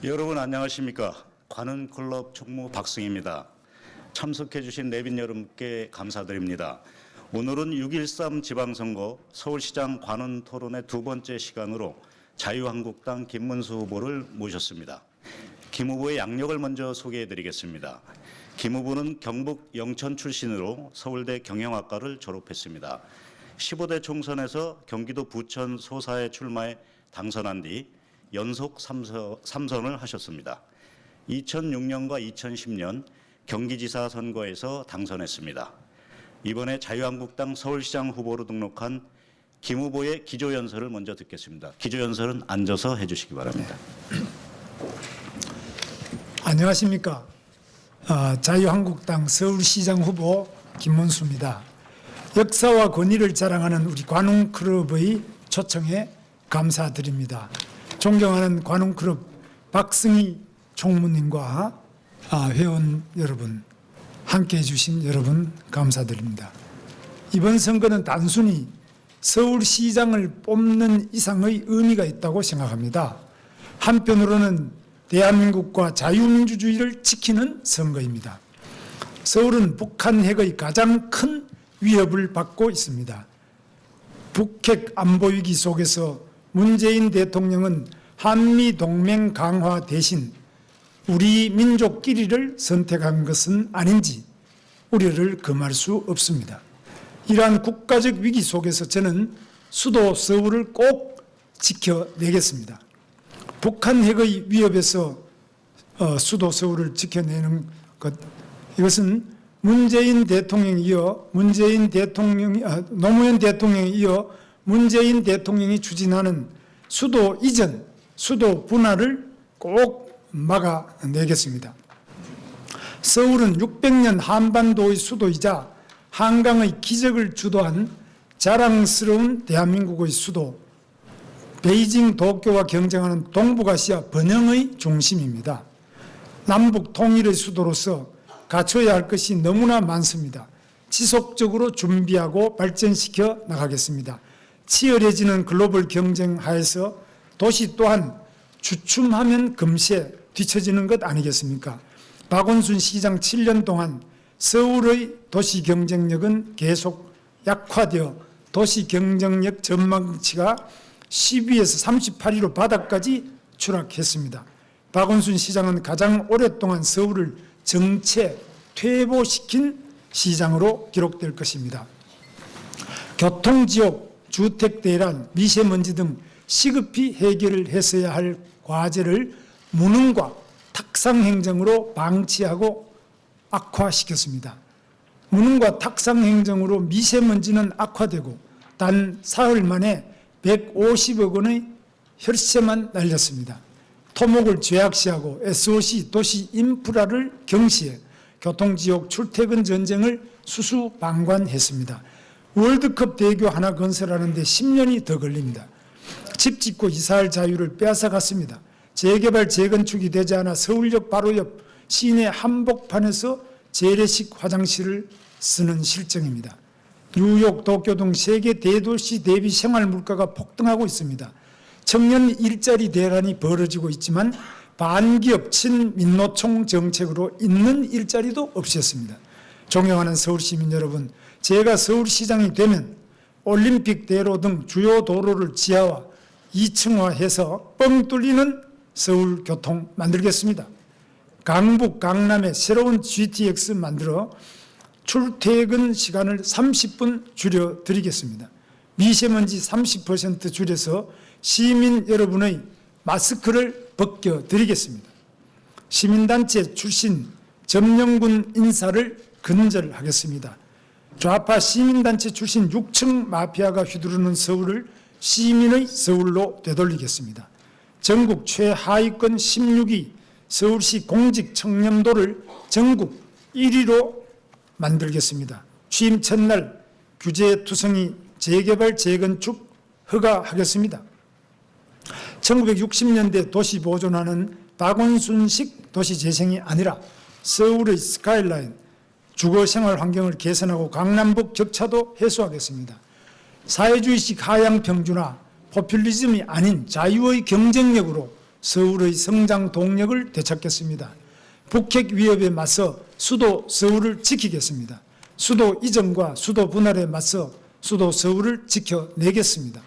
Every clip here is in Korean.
여러분 안녕하십니까? 관훈클럽 총무 박승희입니다. 참석해 주신 내빈 여러분께 감사드립니다. 오늘은 6.13 지방선거 서울시장 관훈 토론의 두 번째 시간으로 자유한국당 김문수 후보를 모셨습니다. 김 후보의 양력을 먼저 소개해 드리겠습니다. 김 후보는 경북 영천 출신으로 서울대 경영학과를 졸업했습니다. 15대 총선에서 경기도 부천 소사에 출마해 당선한 뒤 연속 3선을 하셨습니다. 2006년과 2010년 경기지사 선거에서 당선했습니다. 이번에 자유한국당 서울시장 후보로 등록한 김 후보의 기조연설을 먼저 듣겠습니다. 기조연설은 앉아서 해주시기 바랍니다. 안녕하십니까. 자유한국당 서울시장 후보 김문수입니다. 역사와 권위를 자랑하는 우리 관훈클럽의 초청에 감사드립니다. 존경하는 관훈클럽 박승희 총무님과 회원 여러분, 함께해 주신 여러분 감사드립니다. 이번 선거는 단순히 서울시장을 뽑는 이상의 의미가 있다고 생각합니다. 한편으로는 대한민국과 자유민주주의를 지키는 선거입니다. 서울은 북한 핵의 가장 큰 위협을 받고 있습니다. 북핵 안보 위기 속에서 문재인 대통령은 한미동맹 강화 대신 우리 민족끼리를 선택한 것은 아닌지 우려를 금할 수 없습니다. 이러한 국가적 위기 속에서 저는 수도 서울을 꼭 지켜내겠습니다. 북한 핵의 위협에서 수도 서울을 지켜내는 것, 이것은 문재인 대통령이 이어 노무현 대통령이 이어 문재인 대통령이 추진하는 수도 이전, 수도 분할을 꼭 막아내겠습니다. 서울은 600년 한반도의 수도이자 한강의 기적을 주도한 자랑스러운 대한민국의 수도, 베이징, 도쿄와 경쟁하는 동북아시아 번영의 중심입니다. 남북 통일의 수도로서 갖춰야 할 것이 너무나 많습니다. 지속적으로 준비하고 발전시켜 나가겠습니다. 치열해지는 글로벌 경쟁 하에서 도시 또한 주춤하면 금세 뒤처지는 것 아니겠습니까? 박원순 시장 7년 동안 서울의 도시 경쟁력은 계속 약화되어 도시 경쟁력 전망치가 10위에서 38위로 바닥까지 추락했습니다. 박원순 시장은 가장 오랫동안 서울을 정체 퇴보시킨 시장으로 기록될 것입니다. 교통지옥, 주택대란, 미세먼지 등 시급히 해결을 했어야 할 과제를 무능과 탁상행정으로 방치하고 악화시켰습니다. 무능과 탁상행정으로 미세먼지는 악화되고 단 사흘 만에 150억 원의 혈세만 날렸습니다. 토목을 죄악시하고 SOC 도시 인프라를 경시해 교통지옥 출퇴근 전쟁을 수수방관했습니다. 월드컵 대교 하나 건설하는데 10년이 더 걸립니다. 집 짓고 이사할 자유를 빼앗아갔습니다. 재개발 재건축이 되지 않아 서울역 바로 옆 시내 한복판에서 재래식 화장실을 쓰는 실정입니다. 뉴욕, 도쿄 등 세계 대도시 대비 생활 물가가 폭등하고 있습니다. 청년 일자리 대란이 벌어지고 있지만 반기업 친민노총 정책으로 있는 일자리도 없었습니다. 존경하는 서울시민 여러분, 제가 서울시장이 되면 올림픽대로 등 주요 도로를 지하화, 2층화해서 뻥 뚫리는 서울교통 만들겠습니다. 강북, 강남에 새로운 GTX 만들어 출퇴근 시간을 30분 줄여드리겠습니다. 미세먼지 30% 줄여서 시민 여러분의 마스크를 벗겨드리겠습니다. 시민단체 출신 점령군 인사를 근절하겠습니다. 좌파 시민단체 출신 6층 마피아가 휘두르는 서울을 시민의 서울로 되돌리겠습니다. 전국 최하위권 16위 서울시 공직 청렴도를 전국 1위로 만들겠습니다. 취임 첫날 규제투성이 재개발 재건축 허가하겠습니다. 1960년대 도시 보존하는 박원순식 도시재생이 아니라 서울의 스카이라인, 주거생활 환경을 개선하고 강남북 격차도 해소하겠습니다. 사회주의식 하향평준화, 포퓰리즘이 아닌 자유의 경쟁력으로 서울의 성장 동력을 되찾겠습니다. 북핵 위협에 맞서 수도 서울을 지키겠습니다. 수도 이전과 수도 분할에 맞서 수도 서울을 지켜내겠습니다.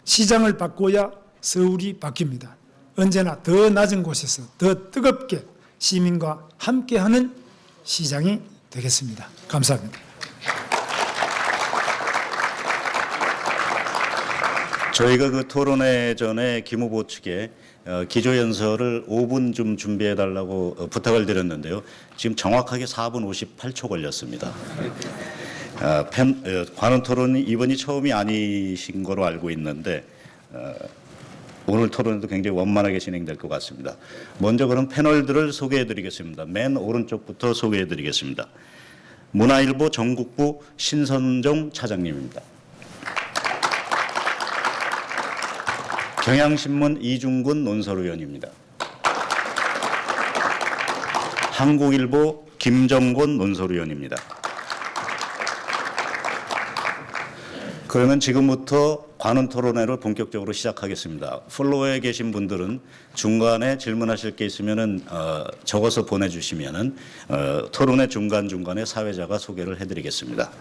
시장을 바꿔야 서울이 바뀝니다. 언제나 더 낮은 곳에서 더 뜨겁게 시민과 함께하는 시장이 되겠습니다. 감사합니다. 저희가 그 토론회 전에 김 후보 측에 기조연설을 5분 좀 준비해달라고 부탁을 드렸는데요. 지금 정확하게 4분 58초 걸렸습니다. 관훈 토론이 이번이 처음이 아니신 거로 알고 있는데 오늘 토론도 굉장히 원만하게 진행될 것 같습니다. 먼저 그럼 패널들을 소개해드리겠습니다. 맨 오른쪽부터 소개해드리겠습니다. 문화일보 전국부 신선종 차장님입니다. 경향신문 이중근 논설위원입니다. 한국일보 김정곤 논설위원입니다. 그러면 지금부터 관훈 토론회를 본격적으로 시작하겠습니다. 플로어에 계신 분들은 중간에 질문하실 게 있으면은 적어서 보내주시면은 토론회 중간중간에 사회자가 소개를 해드리겠습니다.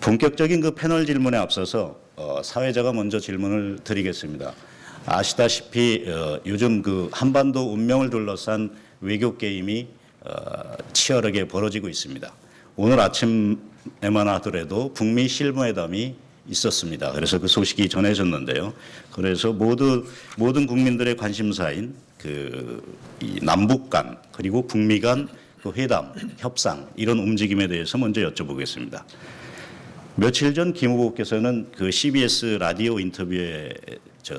본격적인 그 패널 질문에 앞서서 사회자가 먼저 질문을 드리겠습니다. 아시다시피 요즘 그 한반도 운명을 둘러싼 외교 게임이 치열하게 벌어지고 있습니다. 오늘 아침에만 하더라도 북미 실무회담이 있었습니다. 그래서 그 소식이 전해졌는데요. 그래서 모든 국민들의 관심사인 이 남북 간 그리고 북미 간 그 회담, 협상 이런 움직임에 대해서 먼저 여쭤보겠습니다. 며칠 전 김 후보께서는 그 CBS 라디오 인터뷰에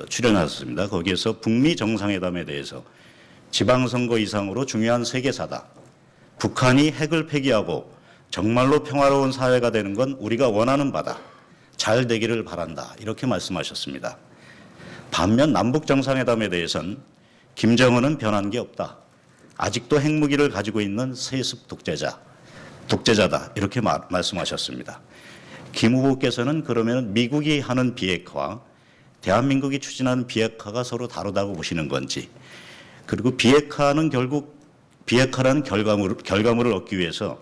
출연하셨습니다. 거기에서 북미 정상회담에 대해서 지방선거 이상으로 중요한 세계사다. 북한이 핵을 폐기하고 정말로 평화로운 사회가 되는 건 우리가 원하는 바다. 잘 되기를 바란다. 이렇게 말씀하셨습니다. 반면 남북 정상회담에 대해서는 김정은은 변한 게 없다. 아직도 핵무기를 가지고 있는 세습 독재자다. 이렇게 말씀하셨습니다. 김 후보께서는 그러면 미국이 하는 비핵화와 대한민국이 추진하는 비핵화가 서로 다르다고 보시는 건지, 그리고 비핵화는 결국 비핵화라는 결과물을 얻기 위해서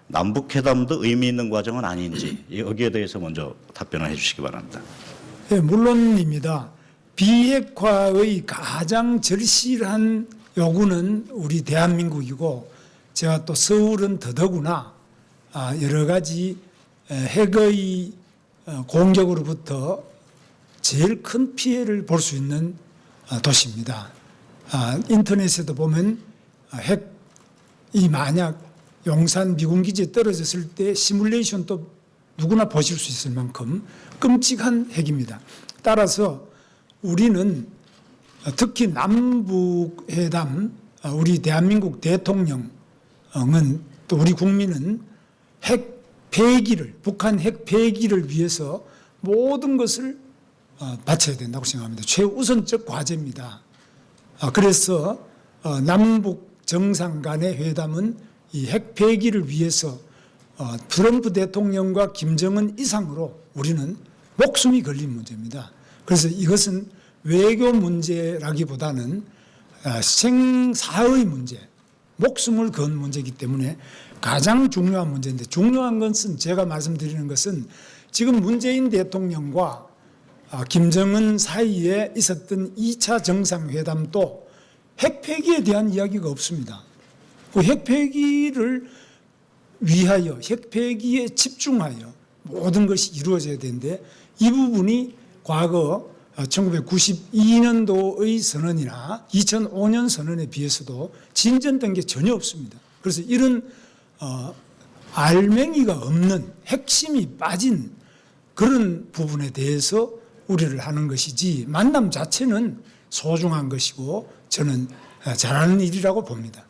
남북회담도 의미 있는 과정은 아닌지 여기에 대해서 먼저 답변을 해 주시기 바랍니다. 네, 물론입니다. 비핵화의 가장 절실한 요구는 우리 대한민국이고 제가 또 서울은 더더구나 여러 가지 핵의 공격으로부터 제일 큰 피해를 볼 수 있는 도시입니다. 인터넷에도 보면 핵이 만약 용산 미군기지에 떨어졌을 때 시뮬레이션도 누구나 보실 수 있을 만큼 끔찍한 핵입니다. 따라서 우리는 특히 남북회담, 우리 대한민국 대통령은 또 우리 국민은 핵 폐기를, 북한 핵 폐기를 위해서 모든 것을 바쳐야 된다고 생각합니다. 최우선적 과제입니다. 그래서 남북 정상 간의 회담은 이 핵 폐기를 위해서 트럼프 대통령과 김정은 이상으로 우리는 목숨이 걸린 문제입니다. 그래서 이것은 외교 문제라기보다는 생사의 문제, 목숨을 건 문제이기 때문에 가장 중요한 문제인데, 중요한 것은 제가 말씀드리는 것은 지금 문재인 대통령과 김정은 사이에 있었던 2차 정상회담도 핵 폐기에 대한 이야기가 없습니다. 그 핵 폐기를 위하여, 핵 폐기에 집중하여 모든 것이 이루어져야 되는데 이 부분이 과거 1992년도의 선언이나 2005년 선언에 비해서도 진전된 게 전혀 없습니다. 그래서 이런 알맹이가 없는 핵심이 빠진 그런 부분에 대해서 우려를 하는 것이지, 만남 자체는 소중한 것이고 저는 잘하는 일이라고 봅니다.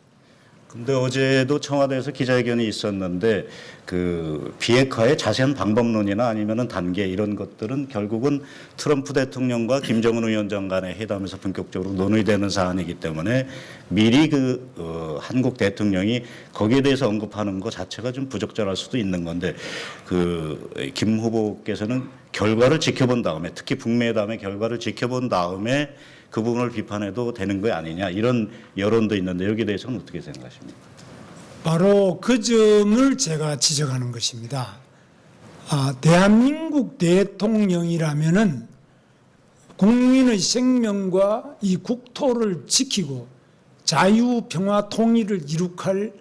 근데 어제도 청와대에서 기자회견이 있었는데 그 비핵화의 자세한 방법론이나 아니면은 단계 이런 것들은 결국은 트럼프 대통령과 김정은 위원장 간의 회담에서 본격적으로 논의되는 사안이기 때문에 미리 한국 대통령이 거기에 대해서 언급하는 것 자체가 좀 부적절할 수도 있는 건데 김 후보께서는 결과를 지켜본 다음에 특히 북미회담의 결과를 지켜본 다음에 그 부분을 비판해도 되는 거 아니냐 이런 여론도 있는데 여기에 대해서는 어떻게 생각하십니까? 바로 그 점을 제가 지적하는 것입니다. 대한민국 대통령이라면은 국민의 생명과 이 국토를 지키고 자유, 평화, 통일을 이룩할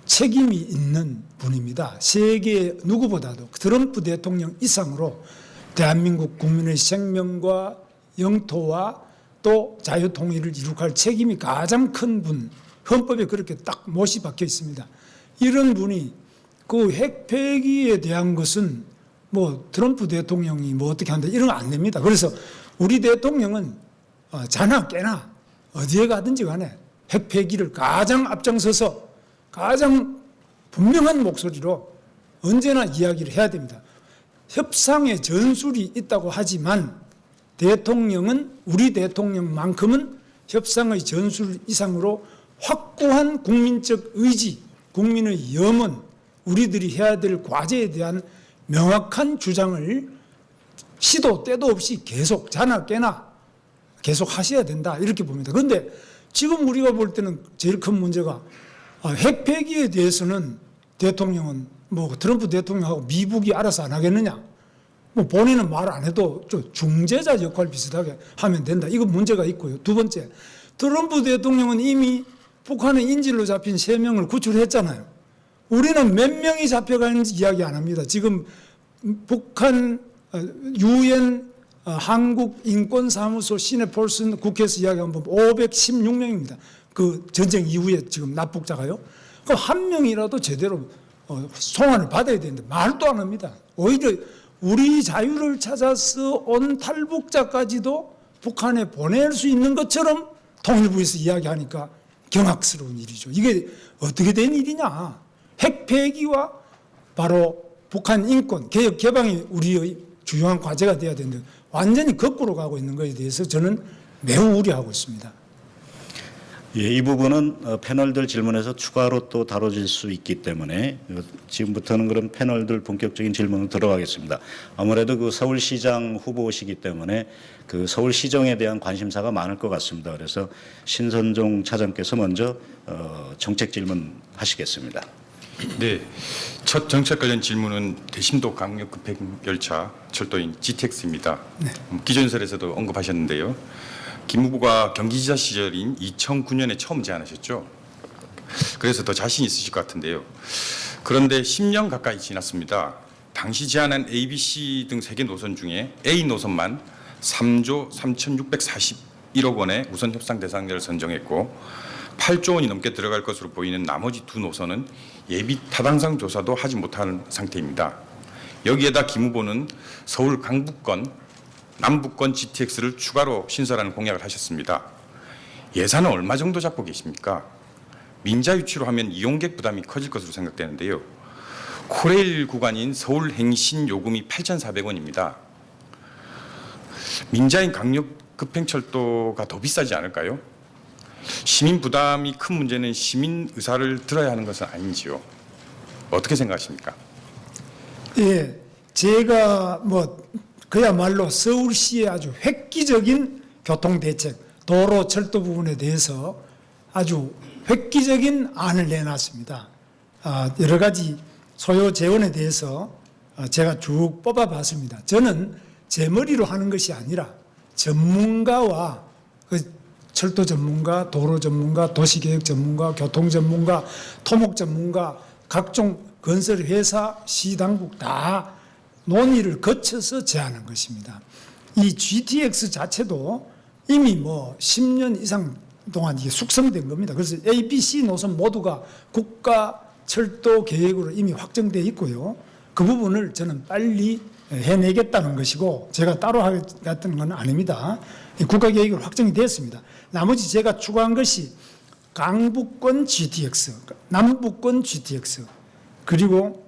책임이 있는 분입니다. 세계 누구보다도 트럼프 대통령 이상으로 대한민국 국민의 생명과 영토와 또 자유, 통일을 이룩할 책임이 가장 큰 분, 헌법에 그렇게 딱 못이 박혀 있습니다. 이런 분이 그 핵 폐기에 대한 것은 뭐 트럼프 대통령이 뭐 어떻게 한다 이런 거 안 됩니다. 그래서 우리 대통령은 자나 깨나 어디에 가든지 간에 핵 폐기를 가장 앞장서서 가장 분명한 목소리로 언제나 이야기를 해야 됩니다. 협상의 전술이 있다고 하지만 대통령은 우리 대통령만큼은 협상의 전술 이상으로 확고한 국민적 의지, 국민의 염원, 우리들이 해야 될 과제에 대한 명확한 주장을 시도 때도 없이 계속 자나 깨나 계속 하셔야 된다 이렇게 봅니다. 그런데 지금 우리가 볼 때는 제일 큰 문제가 핵 폐기에 대해서는 대통령은 뭐 트럼프 대통령하고 미국이 알아서 안 하겠느냐, 뭐 본인은 말 안 해도 좀 중재자 역할 비슷하게 하면 된다. 이거 문제가 있고요. 두 번째, 트럼프 대통령은 이미 북한의 인질로 잡힌 3명을 구출했잖아요. 우리는 몇 명이 잡혀가는지 이야기 안 합니다. 지금 북한 UN 한국인권사무소 시네폴슨 국회에서 이야기한 번 516명입니다. 그 전쟁 이후에 지금 납북자가요. 그럼 한 명이라도 제대로 송환을 받아야 되는데 말도 안 합니다. 오히려 우리 자유를 찾아서 온 탈북자까지도 북한에 보낼 수 있는 것처럼 통일부에서 이야기하니까 경악스러운 일이죠. 이게 어떻게 된 일이냐. 핵 폐기와 바로 북한 인권, 개혁, 개방이 우리의 주요한 과제가 돼야 되는데 완전히 거꾸로 가고 있는 것에 대해서 저는 매우 우려하고 있습니다. 예, 이 부분은 패널들 질문에서 추가로 또 다뤄질 수 있기 때문에 지금부터는 그런 패널들 본격적인 질문으로 들어가겠습니다. 아무래도 그 서울시장 후보시기 때문에 그 서울시정에 대한 관심사가 많을 것 같습니다. 그래서 신선종 차장께서 먼저 정책 질문 하시겠습니다. 네, 첫 정책 관련 질문은 대심도 강력 급행 열차 철도인 GTX입니다. 네. 기존설에서도 언급하셨는데요. 김 후보가 경기지사 시절인 2009년에 처음 제안하셨죠. 그래서 더 자신 있으실 것 같은데요. 그런데 10년 가까이 지났습니다. 당시 제안한 ABC 등 3개 노선 중에 A 노선만 3조 3,641억 원의 우선 협상 대상자를 선정했고 8조 원이 넘게 들어갈 것으로 보이는 나머지 2 노선은 예비 타당성 조사도 하지 못한 상태입니다. 여기에다 김 후보는 서울 강북권, 남북권 GTX를 추가로 신설하는 공약을 하셨습니다. 예산은 얼마 정도 잡고 계십니까? 민자 유치로 하면 이용객 부담이 커질 것으로 생각되는데요. 코레일 구간인 서울 행신 요금이 8,400원입니다. 민자인 강력 급행철도가 더 비싸지 않을까요? 시민 부담이 큰 문제는 시민 의사를 들어야 하는 것은 아닌지요. 어떻게 생각하십니까? 예, 제가 그야말로 서울시의 아주 획기적인 교통대책, 도로, 철도 부분에 대해서 아주 획기적인 안을 내놨습니다. 여러 가지 소요 재원에 대해서 제가 쭉 뽑아봤습니다. 저는 제 머리로 하는 것이 아니라 전문가와 철도 전문가, 도로 전문가, 도시계획 전문가, 교통 전문가, 토목 전문가, 각종 건설 회사, 시당국 다 논의를 거쳐서 제안한 것입니다. 이 GTX 자체도 이미 10년 이상 동안 이게 숙성된 겁니다. 그래서 A, B, C 노선 모두가 국가 철도 계획으로 이미 확정되어 있고요. 그 부분을 저는 빨리 해내겠다는 것이고 제가 따로 하겠다는 건 아닙니다. 국가 계획으로 확정이 되었습니다. 나머지 제가 추가한 것이 강북권 GTX, 남북권 GTX, 그리고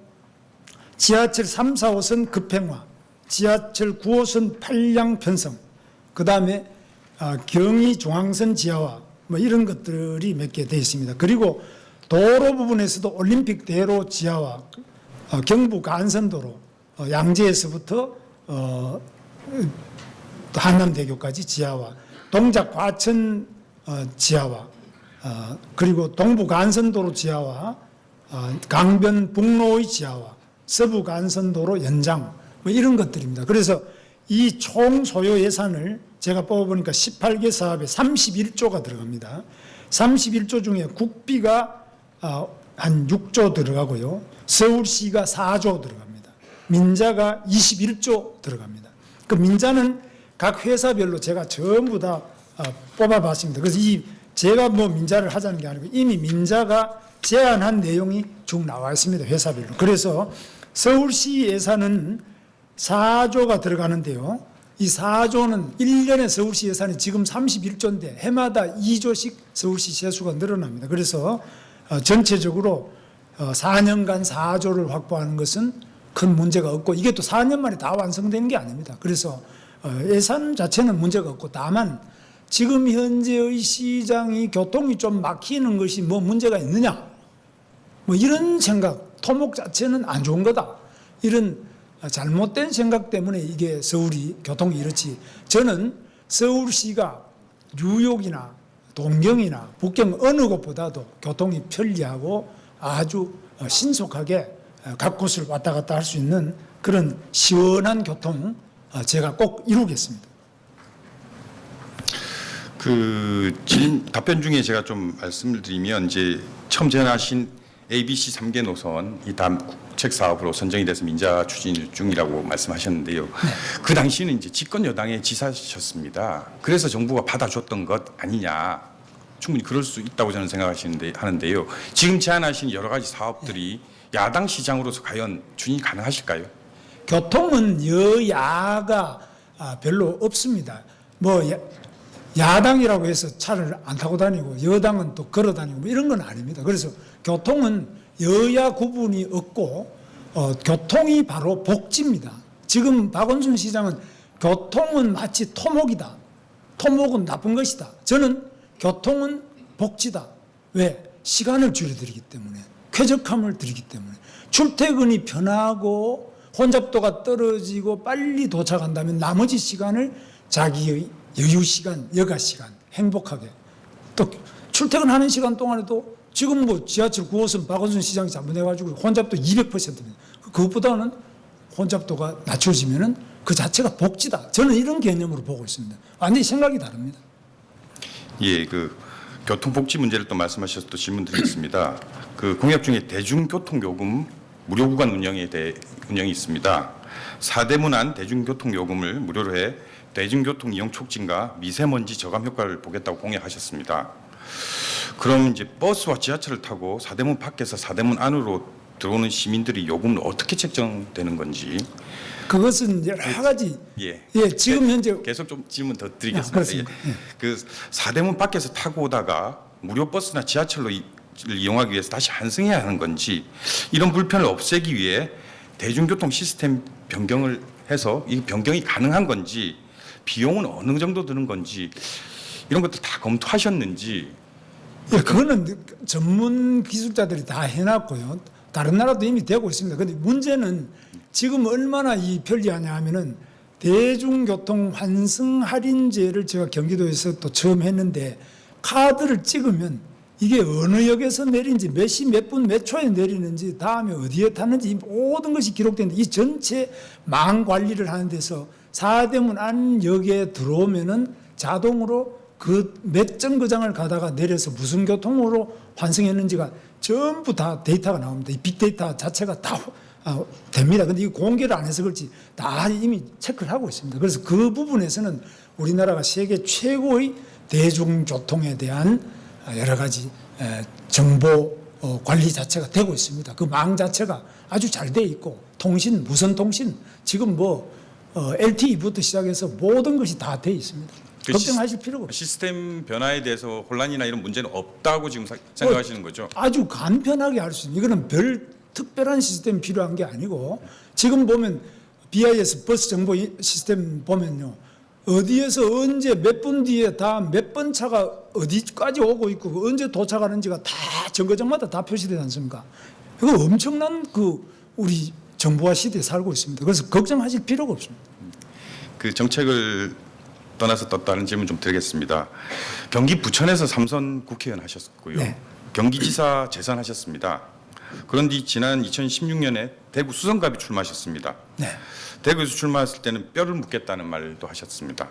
지하철 3, 4호선 급행화, 지하철 9호선 판량 편성, 그 다음에 경의 중앙선 지하화, 이런 것들이 몇 개 되어 있습니다. 그리고 도로 부분에서도 올림픽 대로 지하화, 경부 간선도로, 양재에서부터 한남대교까지 지하화, 동작 과천 지하화, 그리고 동부 간선도로 지하화, 강변 북로의 지하화, 서부 간선도로 연장 뭐 이런 것들입니다. 그래서 이 총 소요 예산을 제가 뽑아보니까 18개 사업에 31조가 들어갑니다. 31조 중에 국비가 한 6조 들어가고요. 서울시가 4조 들어갑니다. 민자가 21조 들어갑니다. 그 민자는 각 회사별로 제가 전부 다 뽑아봤습니다. 그래서 제가 뭐 민자를 하자는 게 아니고 이미 민자가 제안한 내용이 쭉 나와 있습니다. 회사별로. 그래서 서울시 예산은 4조가 들어가는데요. 이 4조는 1년에 서울시 예산이 지금 31조인데 해마다 2조씩 서울시 세수가 늘어납니다. 그래서 전체적으로 4년간 4조를 확보하는 것은 큰 문제가 없고 이게 또 4년 만에 다 완성되는 게 아닙니다. 그래서 예산 자체는 문제가 없고 다만 지금 현재의 시장이 교통이 좀 막히는 것이 뭐 문제가 있느냐 뭐 이런 생각, 토목 자체는 안 좋은 거다 이런 잘못된 생각 때문에 이게 서울이 교통이 이렇지. 저는 서울시가 뉴욕이나 동경이나 북경 어느 곳보다도 교통이 편리하고 아주 신속하게 각 곳을 왔다 갔다 할 수 있는 그런 시원한 교통 제가 꼭 이루겠습니다. 답변 중에 제가 좀 말씀을 드리면 이제 처음 제안하신 ABC 3개 노선 이 다음 국책 사업으로 선정이 돼서 민자 추진 중이라고 말씀하셨는데요. 그 당시는 이제 집권 여당의 지사셨습니다. 그래서 정부가 받아줬던 것 아니냐. 충분히 그럴 수 있다고 저는 하는데요. 지금 제안하신 여러 가지 사업들이 야당 시장으로서 과연 추진이 가능하실까요? 교통은 여야가 별로 없습니다. 뭐 야당이라고 해서 차를 안 타고 다니고 여당은 또 걸어 다니고 뭐 이런 건 아닙니다. 그래서 교통은 여야 구분이 없고 교통이 바로 복지입니다. 지금 박원순 시장은 교통은 마치 토목이다. 토목은 나쁜 것이다. 저는 교통은 복지다. 왜? 시간을 줄여드리기 때문에 쾌적함을 드리기 때문에 출퇴근이 편하고 혼잡도가 떨어지고 빨리 도착한다면 나머지 시간을 자기의 여유 시간, 여가 시간, 행복하게 또 출퇴근하는 시간 동안에도 지금 뭐 지하철 9호선 박원순 시장이 잘못해가지고 혼잡도 200%입니다. 그것보다는 혼잡도가 낮춰지면은 그 자체가 복지다. 저는 이런 개념으로 보고 있습니다. 완전히 생각이 다릅니다. 예, 교통복지 문제를 또 말씀하셔서 또 질문 드리겠습니다. 공약 중에 대중교통요금 무료 구간 운영이 있습니다. 4대문 안 대중교통요금을 무료로 해 대중교통 이용 촉진과 미세먼지 저감 효과를 보겠다고 공약하셨습니다. 그럼 이제 버스와 지하철을 타고 4대문 밖에서 4대문 안으로 들어오는 시민들이 요금을 어떻게 책정되는 건지. 그것은 여러 가지. 지금 현재 계속 좀 질문 더 드리겠습니다. 그 4대문 밖에서 타고 오다가 무료 버스나 지하철로 이용하기 위해서 다시 환승해야 하는 건지 이런 불편을 없애기 위해 대중교통 시스템 변경을 해서 이 변경이 가능한 건지 비용은 어느 정도 드는 건지 이런 것들 다 검토하셨는지. 그거는 전문 기술자들이 다 해놨고요. 다른 나라도 이미 되고 있습니다. 그런데 문제는 지금 얼마나 이 편리하냐 하면은 대중교통 환승 할인제를 제가 경기도에서 또 처음 했는데 카드를 찍으면 이게 어느 역에서 내린지 몇 시 몇 분 몇 초에 내리는지 다음에 어디에 탔는지 이 모든 것이 기록되는데 이 전체 망 관리를 하는 데서 4대문 안 역에 들어오면은 자동으로 그 몇 정거장을 가다가 내려서 무슨 교통으로 환승했는지가 전부 다 데이터가 나옵니다. 이 빅데이터 자체가 다 됩니다. 근데 이 공개를 안 해서 그렇지 다 이미 체크를 하고 있습니다. 그래서 그 부분에서는 우리나라가 세계 최고의 대중교통에 대한 여러 가지 정보 관리 자체가 되고 있습니다. 그 망 자체가 아주 잘 돼 있고 통신, 무선 통신 지금 LTE부터 시작해서 모든 것이 다 돼 있습니다. 걱정하실 필요가 없습니다. 시스템 변화에 대해서 혼란이나 이런 문제는 없다고 지금 생각하시는 거죠? 아주 간편하게 할 수 있는 이거는 별 특별한 시스템이 필요한 게 아니고 지금 보면 BIS 버스 정보 시스템 보면요. 어디에서 언제 몇 분 뒤에 다 몇 번 차가 어디까지 오고 있고 언제 도착하는지가 다 정거장마다 다 표시되지 않습니까? 이거 엄청난 우리 정보화 시대에 살고 있습니다. 그래서 걱정하실 필요가 없습니다. 그 정책을 떠나서 또 다른 질문 좀 드리겠습니다. 경기 부천에서 3선 국회의원 하셨고요. 네. 경기지사 재선하셨습니다. 그런데 지난 2016년에 대구 수성갑이 출마하셨습니다. 네. 대구에서 출마했을 때는 뼈를 묻겠다는 말도 하셨습니다.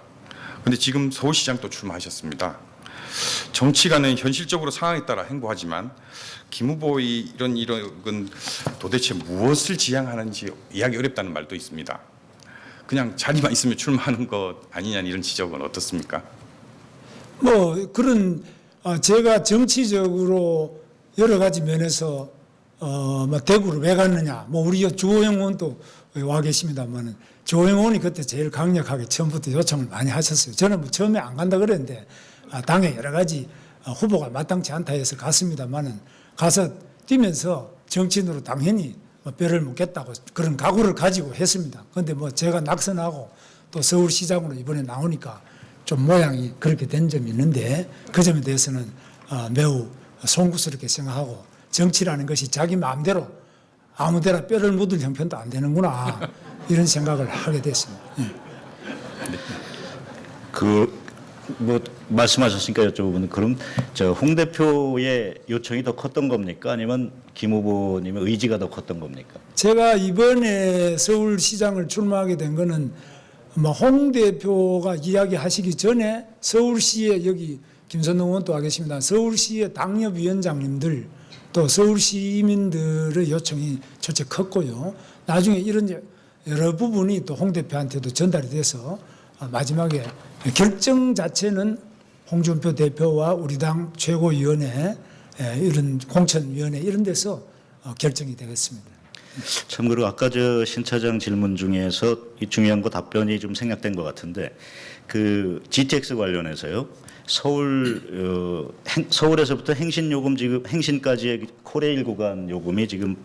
그런데 지금 서울시장 또 출마하셨습니다. 정치가는 현실적으로 상황에 따라 행보하지만 김 후보의 이런 이력은 도대체 무엇을 지향하는지 이해하기 어렵다는 말도 있습니다. 그냥 자리만 있으면 출마하는 것 아니냐는 이런 지적은 어떻습니까? 뭐 그런 제가 정치적으로 여러 가지 면에서 뭐 대구를 왜 갔느냐, 뭐 우리 주호영 의원도 와 계십니다만은 주호영 의원이 그때 제일 강력하게 처음부터 요청을 많이 하셨어요. 저는 뭐 처음에 안 간다 그랬는데 당에 여러 가지 후보가 마땅치 않다 해서 갔습니다만은 가서 뛰면서 정치인으로 당연히 뼈를 묻겠다고 그런 각오를 가지고 했습니다. 그런데 뭐 제가 낙선하고 또 서울시장으로 이번에 나오니까 좀 모양이 그렇게 된 점이 있는데 그 점에 대해서는 매우 송구스럽게 생각하고 정치라는 것이 자기 마음대로 아무데나 뼈를 묻을 형편도 안 되는구나 이런 생각을 하게 됐습니다. 뭐 말씀하셨으니까 여쭤보면 그럼 홍 대표의 요청이 더 컸던 겁니까? 아니면 김 후보님의 의지가 더 컸던 겁니까? 제가 이번에 서울시장을 출마하게 된 거는 뭐 홍 대표가 이야기하시기 전에 서울시에 여기 김선동 의원도 와 계십니다. 서울시의 당협위원장님들 또 서울 시민들의 요청이 첫째 컸고요. 나중에 이런 여러 부분이 또 홍 대표한테도 전달이 돼서 마지막에 결정 자체는 홍준표 대표와 우리 당 최고위원회 이런 공천위원회 이런 데서 결정이 되겠습니다. 참고로 아까 신 차장 질문 중에서 이 중요한 거 답변이 좀 생략된 것 같은데 그 GTX 관련해서요. 서울에서부터 행신 요금 지금 행신까지의 코레일 구간 요금이 지금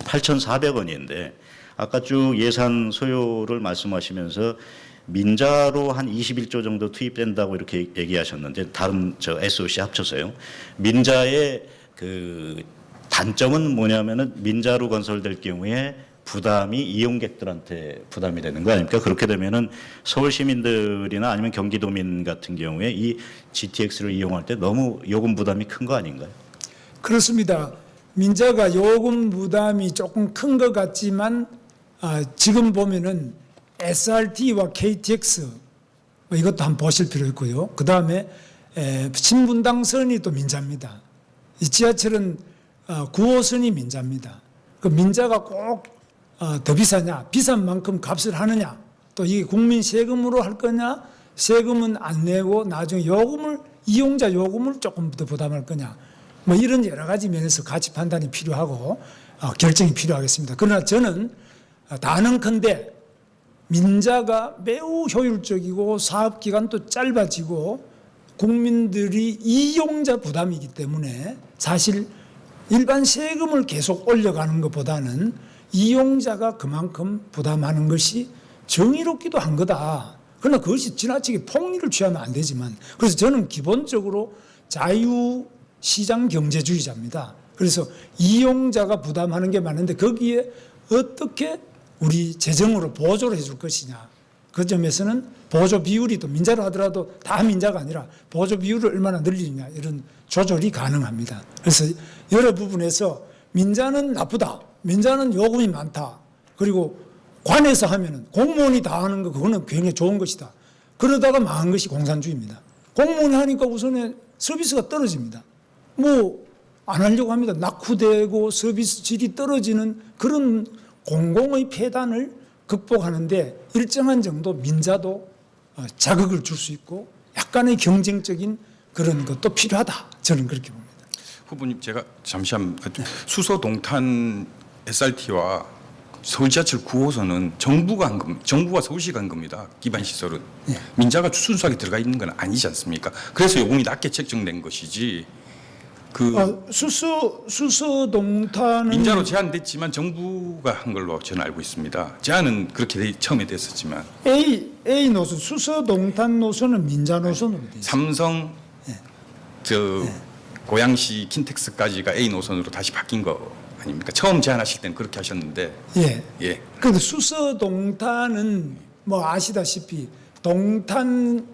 8,400원인데 아까 쭉 예산 소요를 말씀하시면서 민자로 한 21조 정도 투입된다고 이렇게 얘기하셨는데 다른 SOC 합쳐서요. 민자의 그 단점은 뭐냐면은 민자로 건설될 경우에 부담이 이용객들한테 부담이 되는 거 아닙니까? 그렇게 되면은 서울 시민들이나 아니면 경기도민 같은 경우에 이 GTX를 이용할 때 너무 요금 부담이 큰 거 아닌가요? 그렇습니다. 민자가 요금 부담이 조금 큰 것 같지만 지금 보면은 SRT와 KTX 뭐 이것도 한번 보실 필요 있고요. 그 다음에 신분당선이 또 민자입니다. 이 지하철은 9호선이 민자입니다. 그 민자가 꼭 더 비싸냐, 비싼 만큼 값을 하느냐, 또 이게 국민 세금으로 할 거냐, 세금은 안 내고 나중에 요금을 이용자 요금을 조금 더 부담할 거냐, 뭐 이런 여러 가지 면에서 가치 판단이 필요하고 결정이 필요하겠습니다. 그러나 저는 단언컨대 민자가 매우 효율적이고 사업 기간도 짧아지고 국민들이 이용자 부담이기 때문에 사실 일반 세금을 계속 올려가는 것보다는 이용자가 그만큼 부담하는 것이 정의롭기도 한 거다. 그러나 그것이 지나치게 폭리를 취하면 안 되지만 그래서 저는 기본적으로 자유시장 경제주의자입니다. 그래서 이용자가 부담하는 게 많은데 거기에 어떻게 우리 재정으로 보조를 해줄 것이냐. 그 점에서는 보조 비율이 또 민자로 하더라도 다 민자가 아니라 보조 비율을 얼마나 늘리느냐 이런 조절이 가능합니다. 그래서 여러 부분에서 민자는 나쁘다. 민자는 요금이 많다. 그리고 관에서 하면은 공무원이 다 하는 거 그거는 굉장히 좋은 것이다. 그러다가 망한 것이 공산주의입니다. 공무원이 하니까 우선에 서비스가 떨어집니다. 뭐 안 하려고 합니다. 낙후되고 서비스 질이 떨어지는 그런 공공의 폐단을 극복하는데 일정한 정도 민자도 자극을 줄 수 있고 약간의 경쟁적인 그런 것도 필요하다. 저는 그렇게 봅니다. 후보님 제가 잠시만 수서 동탄 SRT와 서울 지하철 9호선은 정부가 서울시가 한 겁니다. 기반 시설은 민자가 순수하게 들어가 있는 건 아니지 않습니까? 그래서 요금이 낮게 책정된 것이지. 수서 동탄은 민자로 제한됐지만 정부가 한 걸로 저는 알고 있습니다. 제한은 그렇게 처음에 됐었지만 A 노선 수서 동탄 노선은 민자 노선으로 돼 있습니다. 삼성 고양시 킨텍스까지가 A 노선으로 다시 바뀐 거 아닙니까? 처음 제안하실 때는 그렇게 하셨는데 예. 예. 그런데 수서 동탄은 뭐 아시다시피 동탄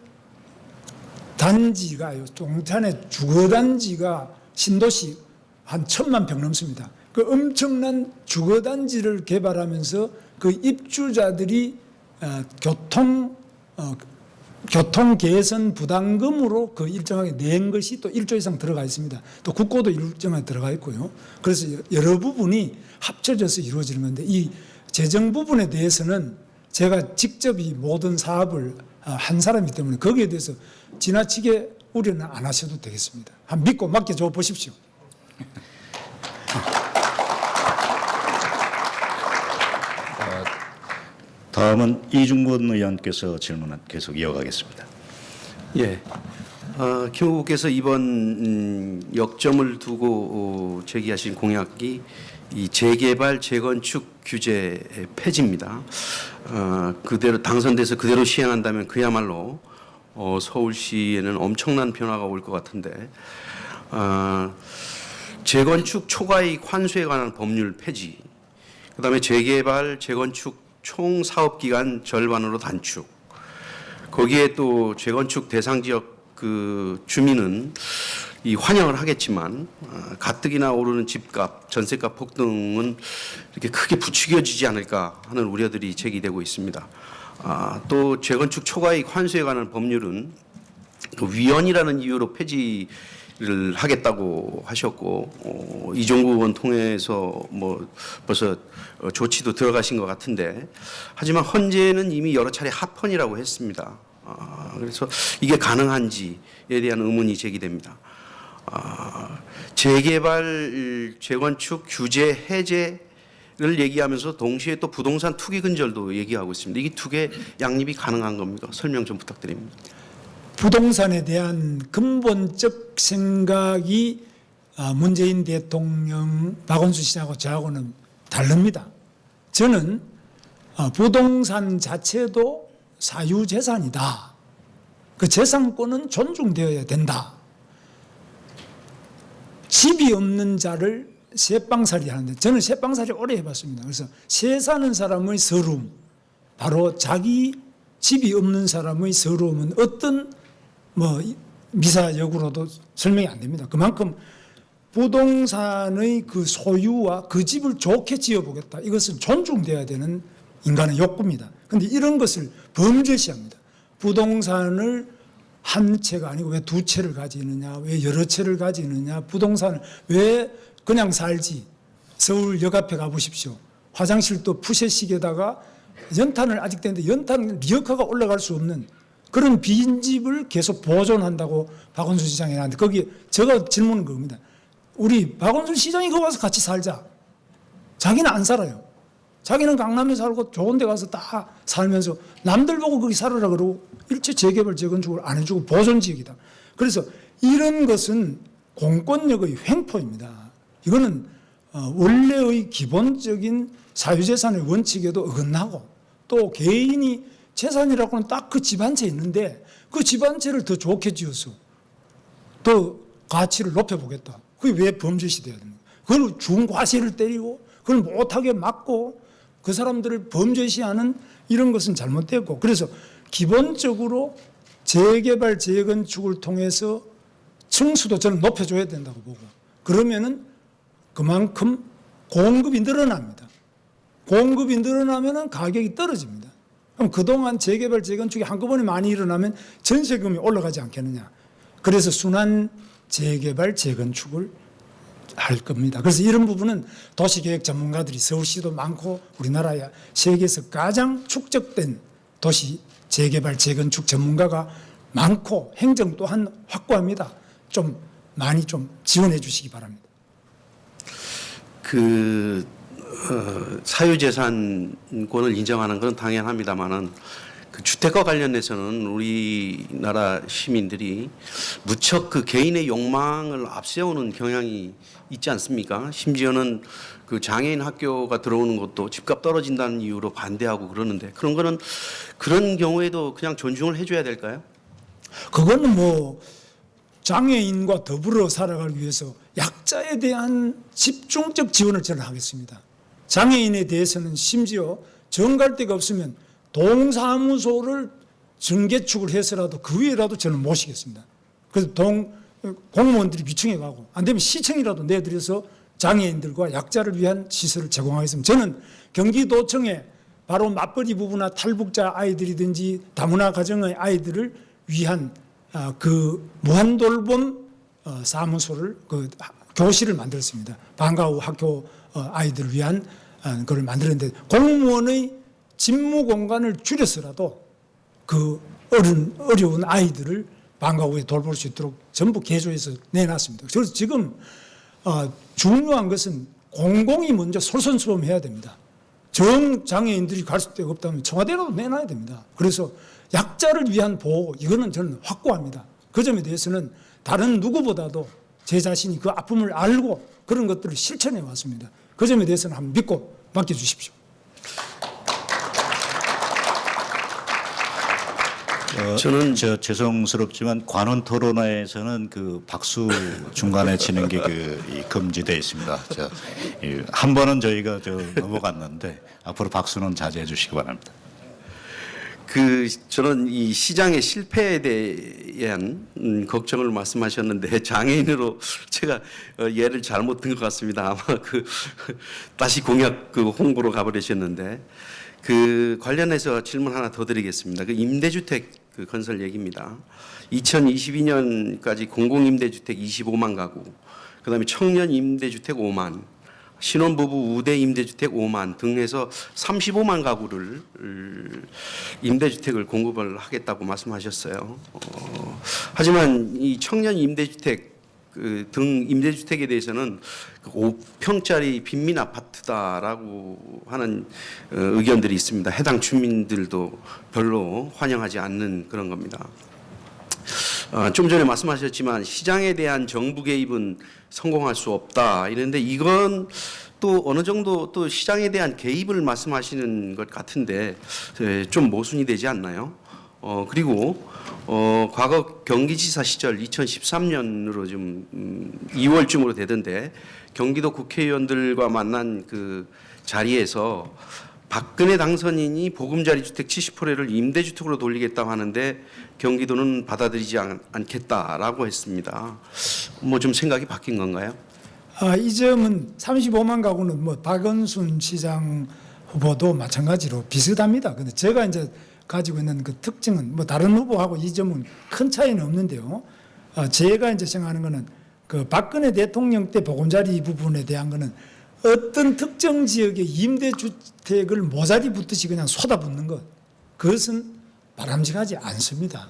단지가요. 동탄의 주거 단지가 신도시 한 1,000만 평 넘습니다. 그 엄청난 주거 단지를 개발하면서 그 입주자들이 교통 개선 부담금으로 그 일정하게 낸 것이 또 1조 이상 들어가 있습니다. 또 국고도 일정하게 들어가 있고요. 그래서 여러 부분이 합쳐져서 이루어지는 건데 이 재정 부분에 대해서는 제가 직접 이 모든 사업을 한 사람이기 때문에 거기에 대해서 지나치게 우려는 안 하셔도 되겠습니다. 한 믿고 맡겨줘 보십시오. 다음은 이중근 의원께서 질문 계속 이어가겠습니다. 예. 김 후보께서 이번 역점을 두고 제기하신 공약이 이 재개발, 재건축 규제 폐지입니다. 그대로 당선돼서 그대로 시행한다면 그야말로 서울시에는 엄청난 변화가 올 것 같은데 재건축 초과이익 환수에 관한 법률 폐지, 그다음에 재개발, 재건축 총 사업 기간 절반으로 단축. 거기에 또 재건축 대상 지역 그 주민은 이 환영을 하겠지만 가뜩이나 오르는 집값, 전세값 폭등은 이렇게 크게 부추겨지지 않을까 하는 우려들이 제기되고 있습니다. 또 재건축 초과이익 환수에 관한 법률은 그 위헌이라는 이유로 폐지를 하겠다고 하셨고 이종구 의원 통해서 뭐 벌써 조치도 들어가신 것 같은데 하지만 헌재는 이미 여러 차례 합헌이라고 했습니다. 그래서 이게 가능한지에 대한 의문이 제기됩니다. 재개발, 재건축 규제 해제를 얘기하면서 동시에 또 부동산 투기 근절도 얘기하고 있습니다. 이게 두 개 양립이 가능한 겁니까? 설명 좀 부탁드립니다. 부동산에 대한 근본적 생각이 문재인 대통령, 박원순 시장하고 저하고는 다릅니다. 저는 부동산 자체도 사유재산이다. 그 재산권은 존중되어야 된다. 집이 없는 자를 쇠빵살이 하는데 저는 쇠빵살이 오래 해봤습니다. 그래서 쇠 사는 사람의 서러움, 바로 자기 집이 없는 사람의 서러움은 어떤 뭐 미사역으로도 설명이 안 됩니다. 그만큼 부동산의 그 소유와 그 집을 좋게 지어보겠다. 이것은 존중돼야 되는 인간의 욕구입니다. 그런데 이런 것을 범죄시합니다. 부동산을 한 채가 아니고 왜 두 채를 가지느냐, 왜 여러 채를 가지느냐, 부동산을 왜 그냥 살지. 서울역 앞에 가보십시오. 화장실도 푸세식에다가 연탄을 아직 되는데 연탄 리어카가 올라갈 수 없는 그런 빈집을 계속 보존한다고 박원순 시장이 하는데 거기에 제가 질문은 그겁니다. 우리 박원순 시장이 거기 와서 같이 살자. 자기는 안 살아요. 자기는 강남에 살고 좋은 데 가서 다 살면서 남들 보고 거기 살으라 그러고 일체 재개발, 재건축을 안 해주고 보존지역이다. 그래서 이런 것은 공권력의 횡포입니다. 이거는 원래의 기본적인 사유재산의 원칙에도 어긋나고 또 개인이 재산이라고는 딱 그 집 한 채 있는데 그 집 한 채를 더 좋게 지어서 더 가치를 높여보겠다. 그게 왜 범죄시 돼야 됩니까? 그걸 중과세를 때리고 그걸 못하게 막고 그 사람들을 범죄시하는 이런 것은 잘못됐고 그래서 기본적으로 재개발, 재건축을 통해서 층수도 저는 높여줘야 된다고 보고 그러면은 그만큼 공급이 늘어납니다. 공급이 늘어나면은 가격이 떨어집니다. 그럼 그동안 재개발, 재건축이 한꺼번에 많이 일어나면 전세금이 올라가지 않겠느냐. 그래서 순환 재개발, 재건축을 할 겁니다. 그래서 이런 부분은 도시계획 전문가들이 서울시도 많고 우리나라에 세계에서 가장 축적된 도시 재개발, 재건축 전문가가 많고 행정 또한 확고합니다. 좀 많이 좀 지원해 주시기 바랍니다. 사유재산권을 인정하는 것은 당연합니다만은 그 주택과 관련해서는 우리나라 시민들이 무척 그 개인의 욕망을 앞세우는 경향이 있지 않습니까? 심지어는 그 장애인 학교가 들어오는 것도 집값 떨어진다는 이유로 반대하고 그러는데 그런 거는 그런 경우에도 그냥 존중을 해줘야 될까요? 그거는 뭐 장애인과 더불어 살아가기 위해서 약자에 대한 집중적 지원을 저는 하겠습니다. 장애인에 대해서는 심지어 정갈 데가 없으면 동사무소를 정개축을 해서라도 그 위에라도 저는 모시겠습니다. 그래서 공무원들이 위층에 가고 안 되면 시청이라도 내드려서 장애인들과 약자를 위한 시설을 제공하겠습니다. 저는 경기도청에 바로 맞벌이 부부나 탈북자 아이들이든지 다문화 가정의 아이들을 위한 그 무한돌봄 사무소를 그 교실을 만들었습니다. 방과 후 학교 아이들을 위한 그걸 만들었는데 공무원의 집무 공간을 줄여서라도 그 어려운 아이들을 방과 후에 돌볼 수 있도록 전부 개조해서 내놨습니다. 그래서 지금 중요한 것은 공공이 먼저 솔선수범해야 됩니다. 정장애인들이 갈 수 데가 없다면 청와대라도 내놔야 됩니다. 그래서 약자를 위한 보호 이거는 저는 확고합니다. 그 점에 대해서는 다른 누구보다도 제 자신이 그 아픔을 알고 그런 것들을 실천해 왔습니다. 그 점에 대해서는 한번 믿고 맡겨주십시오. 저는 죄송스럽지만 관훈 토론회에서는 그 박수 중간에 치는 게 금지되어 있습니다. 한 번은 저희가 넘어갔는데 앞으로 박수는 자제해 주시기 바랍니다. 저는 이 시장의 실패에 대한 걱정을 말씀하셨는데 장애인으로 제가 예를 잘못 든 것 같습니다. 아마 다시 공약 홍보로 가버리셨는데 관련해서 질문 하나 더 드리겠습니다. 임대주택 건설 얘기입니다. 2022년까지 공공임대주택 25만 가구, 그다음에 청년 임대주택 5만, 신혼부부 우대 임대주택 5만 등 해서 35만 가구를 임대주택을 공급을 하겠다고 말씀하셨어요. 하지만 이 청년 임대주택 등 임대주택에 대해서는 5평짜리 빈민 아파트다라고 하는 의견들이 있습니다. 해당 주민들도 별로 환영하지 않는 그런 겁니다. 좀 전에 말씀하셨지만 시장에 대한 정부 개입은 성공할 수 없다 이런데 이건 또 어느 정도 또 시장에 대한 개입을 말씀하시는 것 같은데 좀 모순이 되지 않나요? 그리고 과거 경기지사 시절 2013년으로 좀 2월쯤으로 되던데 경기도 국회의원들과 만난 그 자리에서 박근혜 당선인이 보금자리 주택 70%를 임대주택으로 돌리겠다고 하는데 경기도는 받아들이지 않겠다라고 했습니다. 뭐 좀 생각이 바뀐 건가요? 이 점은 35만 가구는 뭐 박원순 시장 후보도 마찬가지로 비슷합니다. 근데 제가 이제 가지고 있는 그 특징은 뭐 다른 후보하고 이 점은 큰 차이는 없는데요. 제가 이제 생각하는 거는 그 박근혜 대통령 때 보금자리 부분에 대한 거는 어떤 특정 지역의 임대주택을 모자리 붙듯이 그냥 쏟아붓는 것, 그것은 바람직하지 않습니다.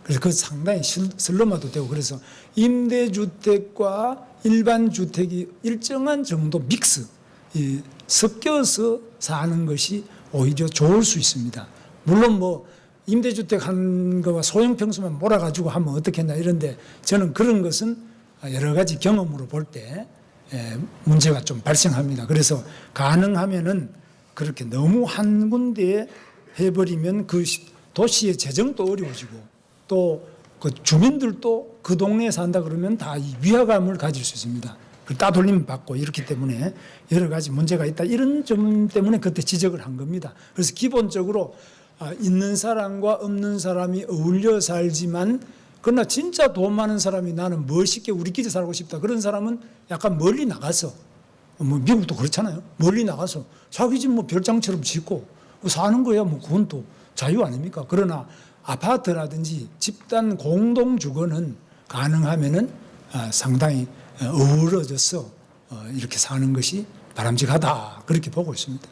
그래서 그 상당히 슬럼화도 되고 그래서 임대주택과 일반 주택이 일정한 정도 믹스, 섞여서 사는 것이 오히려 좋을 수 있습니다. 물론 뭐 임대주택 한 거와 소형 평수만 몰아가지고 하면 어떻겠나 이런데 저는 그런 것은 여러 가지 경험으로 볼 때 문제가 좀 발생합니다. 그래서 가능하면은 그렇게 너무 한 군데에 해버리면 그 도시의 재정도 어려워지고 또 그 주민들도 그 동네에 산다 그러면 다 이 위화감을 가질 수 있습니다. 그 따돌림 받고 이렇기 때문에 여러 가지 문제가 있다. 이런 점 때문에 그때 지적을 한 겁니다. 그래서 기본적으로 있는 사람과 없는 사람이 어울려 살지만 그러나 진짜 돈 많은 사람이 나는 멋있게 우리끼리 살고 싶다. 그런 사람은 약간 멀리 나가서 뭐 미국도 그렇잖아요. 멀리 나가서 자기 집 뭐 별장처럼 짓고 사는 거야. 뭐 그건 또 자유 아닙니까? 그러나 아파트라든지 집단 공동 주거는 가능하면은 상당히 어우러져서 이렇게 사는 것이 바람직하다. 그렇게 보고 있습니다.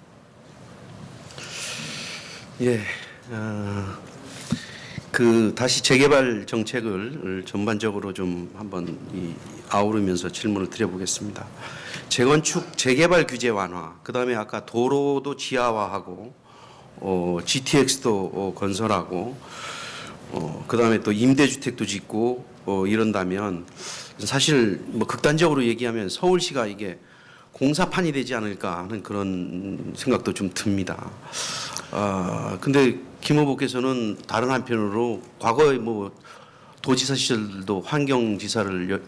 예. 다시 재개발 정책을 전반적으로 좀 한번 아우르면서 질문을 드려보겠습니다. 재건축, 재개발 규제 완화, 그 다음에 아까 도로도 지하화하고, GTX도 건설하고, 그 다음에 또 임대주택도 짓고, 이런다면 사실 뭐 극단적으로 얘기하면 서울시가 이게 공사판이 되지 않을까 하는 그런 생각도 좀 듭니다. 근데 김 후보께서는 다른 한편으로 과거에 뭐 도지사 시절도 환경지사를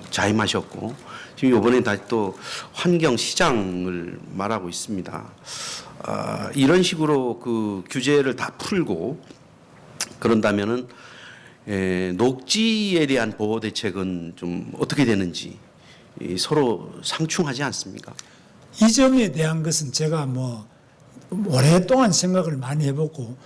자임하셨고 지금 이번에 다시 또 환경 시장을 말하고 있습니다. 이런 식으로 그 규제를 다 풀고 그런다면은 녹지에 대한 보호 대책은 좀 어떻게 되는지 서로 상충하지 않습니까? 이 점에 대한 것은 제가 뭐 오랫동안 생각을 많이 해보고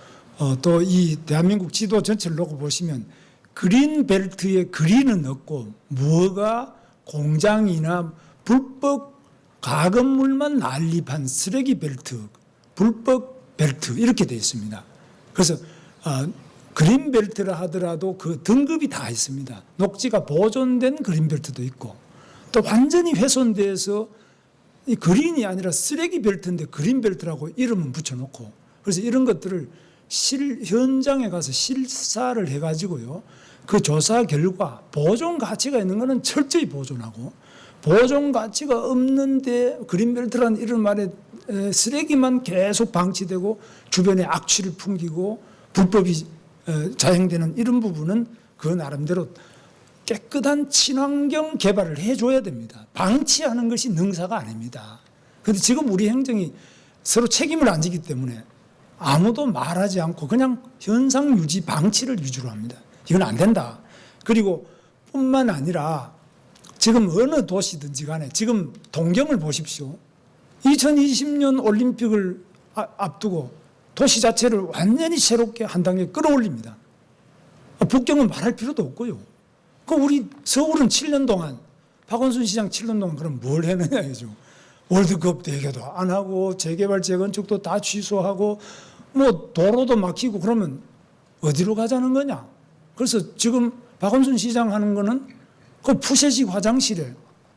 또 이 대한민국 지도 전체를 놓고 보시면 그린 벨트에 그린은 없고 뭐가 공장이나 불법 가건물만 난립한 쓰레기 벨트, 불법 벨트 이렇게 되어 있습니다. 그래서 그린 벨트라 하더라도 그 등급이 다 있습니다. 녹지가 보존된 그린 벨트도 있고 또 완전히 훼손돼서 이 그린이 아니라 쓰레기 벨트인데 그린 벨트라고 이름은 붙여놓고 그래서 이런 것들을 현장에 가서 실사를 해가지고요. 그 조사 결과 보존 가치가 있는 거는 철저히 보존하고 보존 가치가 없는데 그린벨트라는 이름 아래 쓰레기만 계속 방치되고 주변에 악취를 풍기고 불법이 자행되는 이런 부분은 그 나름대로 깨끗한 친환경 개발을 해줘야 됩니다. 방치하는 것이 능사가 아닙니다. 그런데 지금 우리 행정이 서로 책임을 안 지기 때문에 아무도 말하지 않고 그냥 현상 유지 방치를 위주로 합니다. 이건 안 된다. 그리고 뿐만 아니라 지금 어느 도시든지 간에 지금 동경을 보십시오. 2020년 올림픽을 앞두고 도시 자체를 완전히 새롭게 한 단계 끌어올립니다. 북경은 말할 필요도 없고요. 그 우리 서울은 7년 동안 박원순 시장 7년 동안 그럼 뭘 했느냐 이죠. 월드컵 대회도 안 하고 재개발 재건축도 다 취소하고 뭐 도로도 막히고 그러면 어디로 가자는 거냐. 그래서 지금 박원순 시장 하는 거는 그 푸세식 화장실에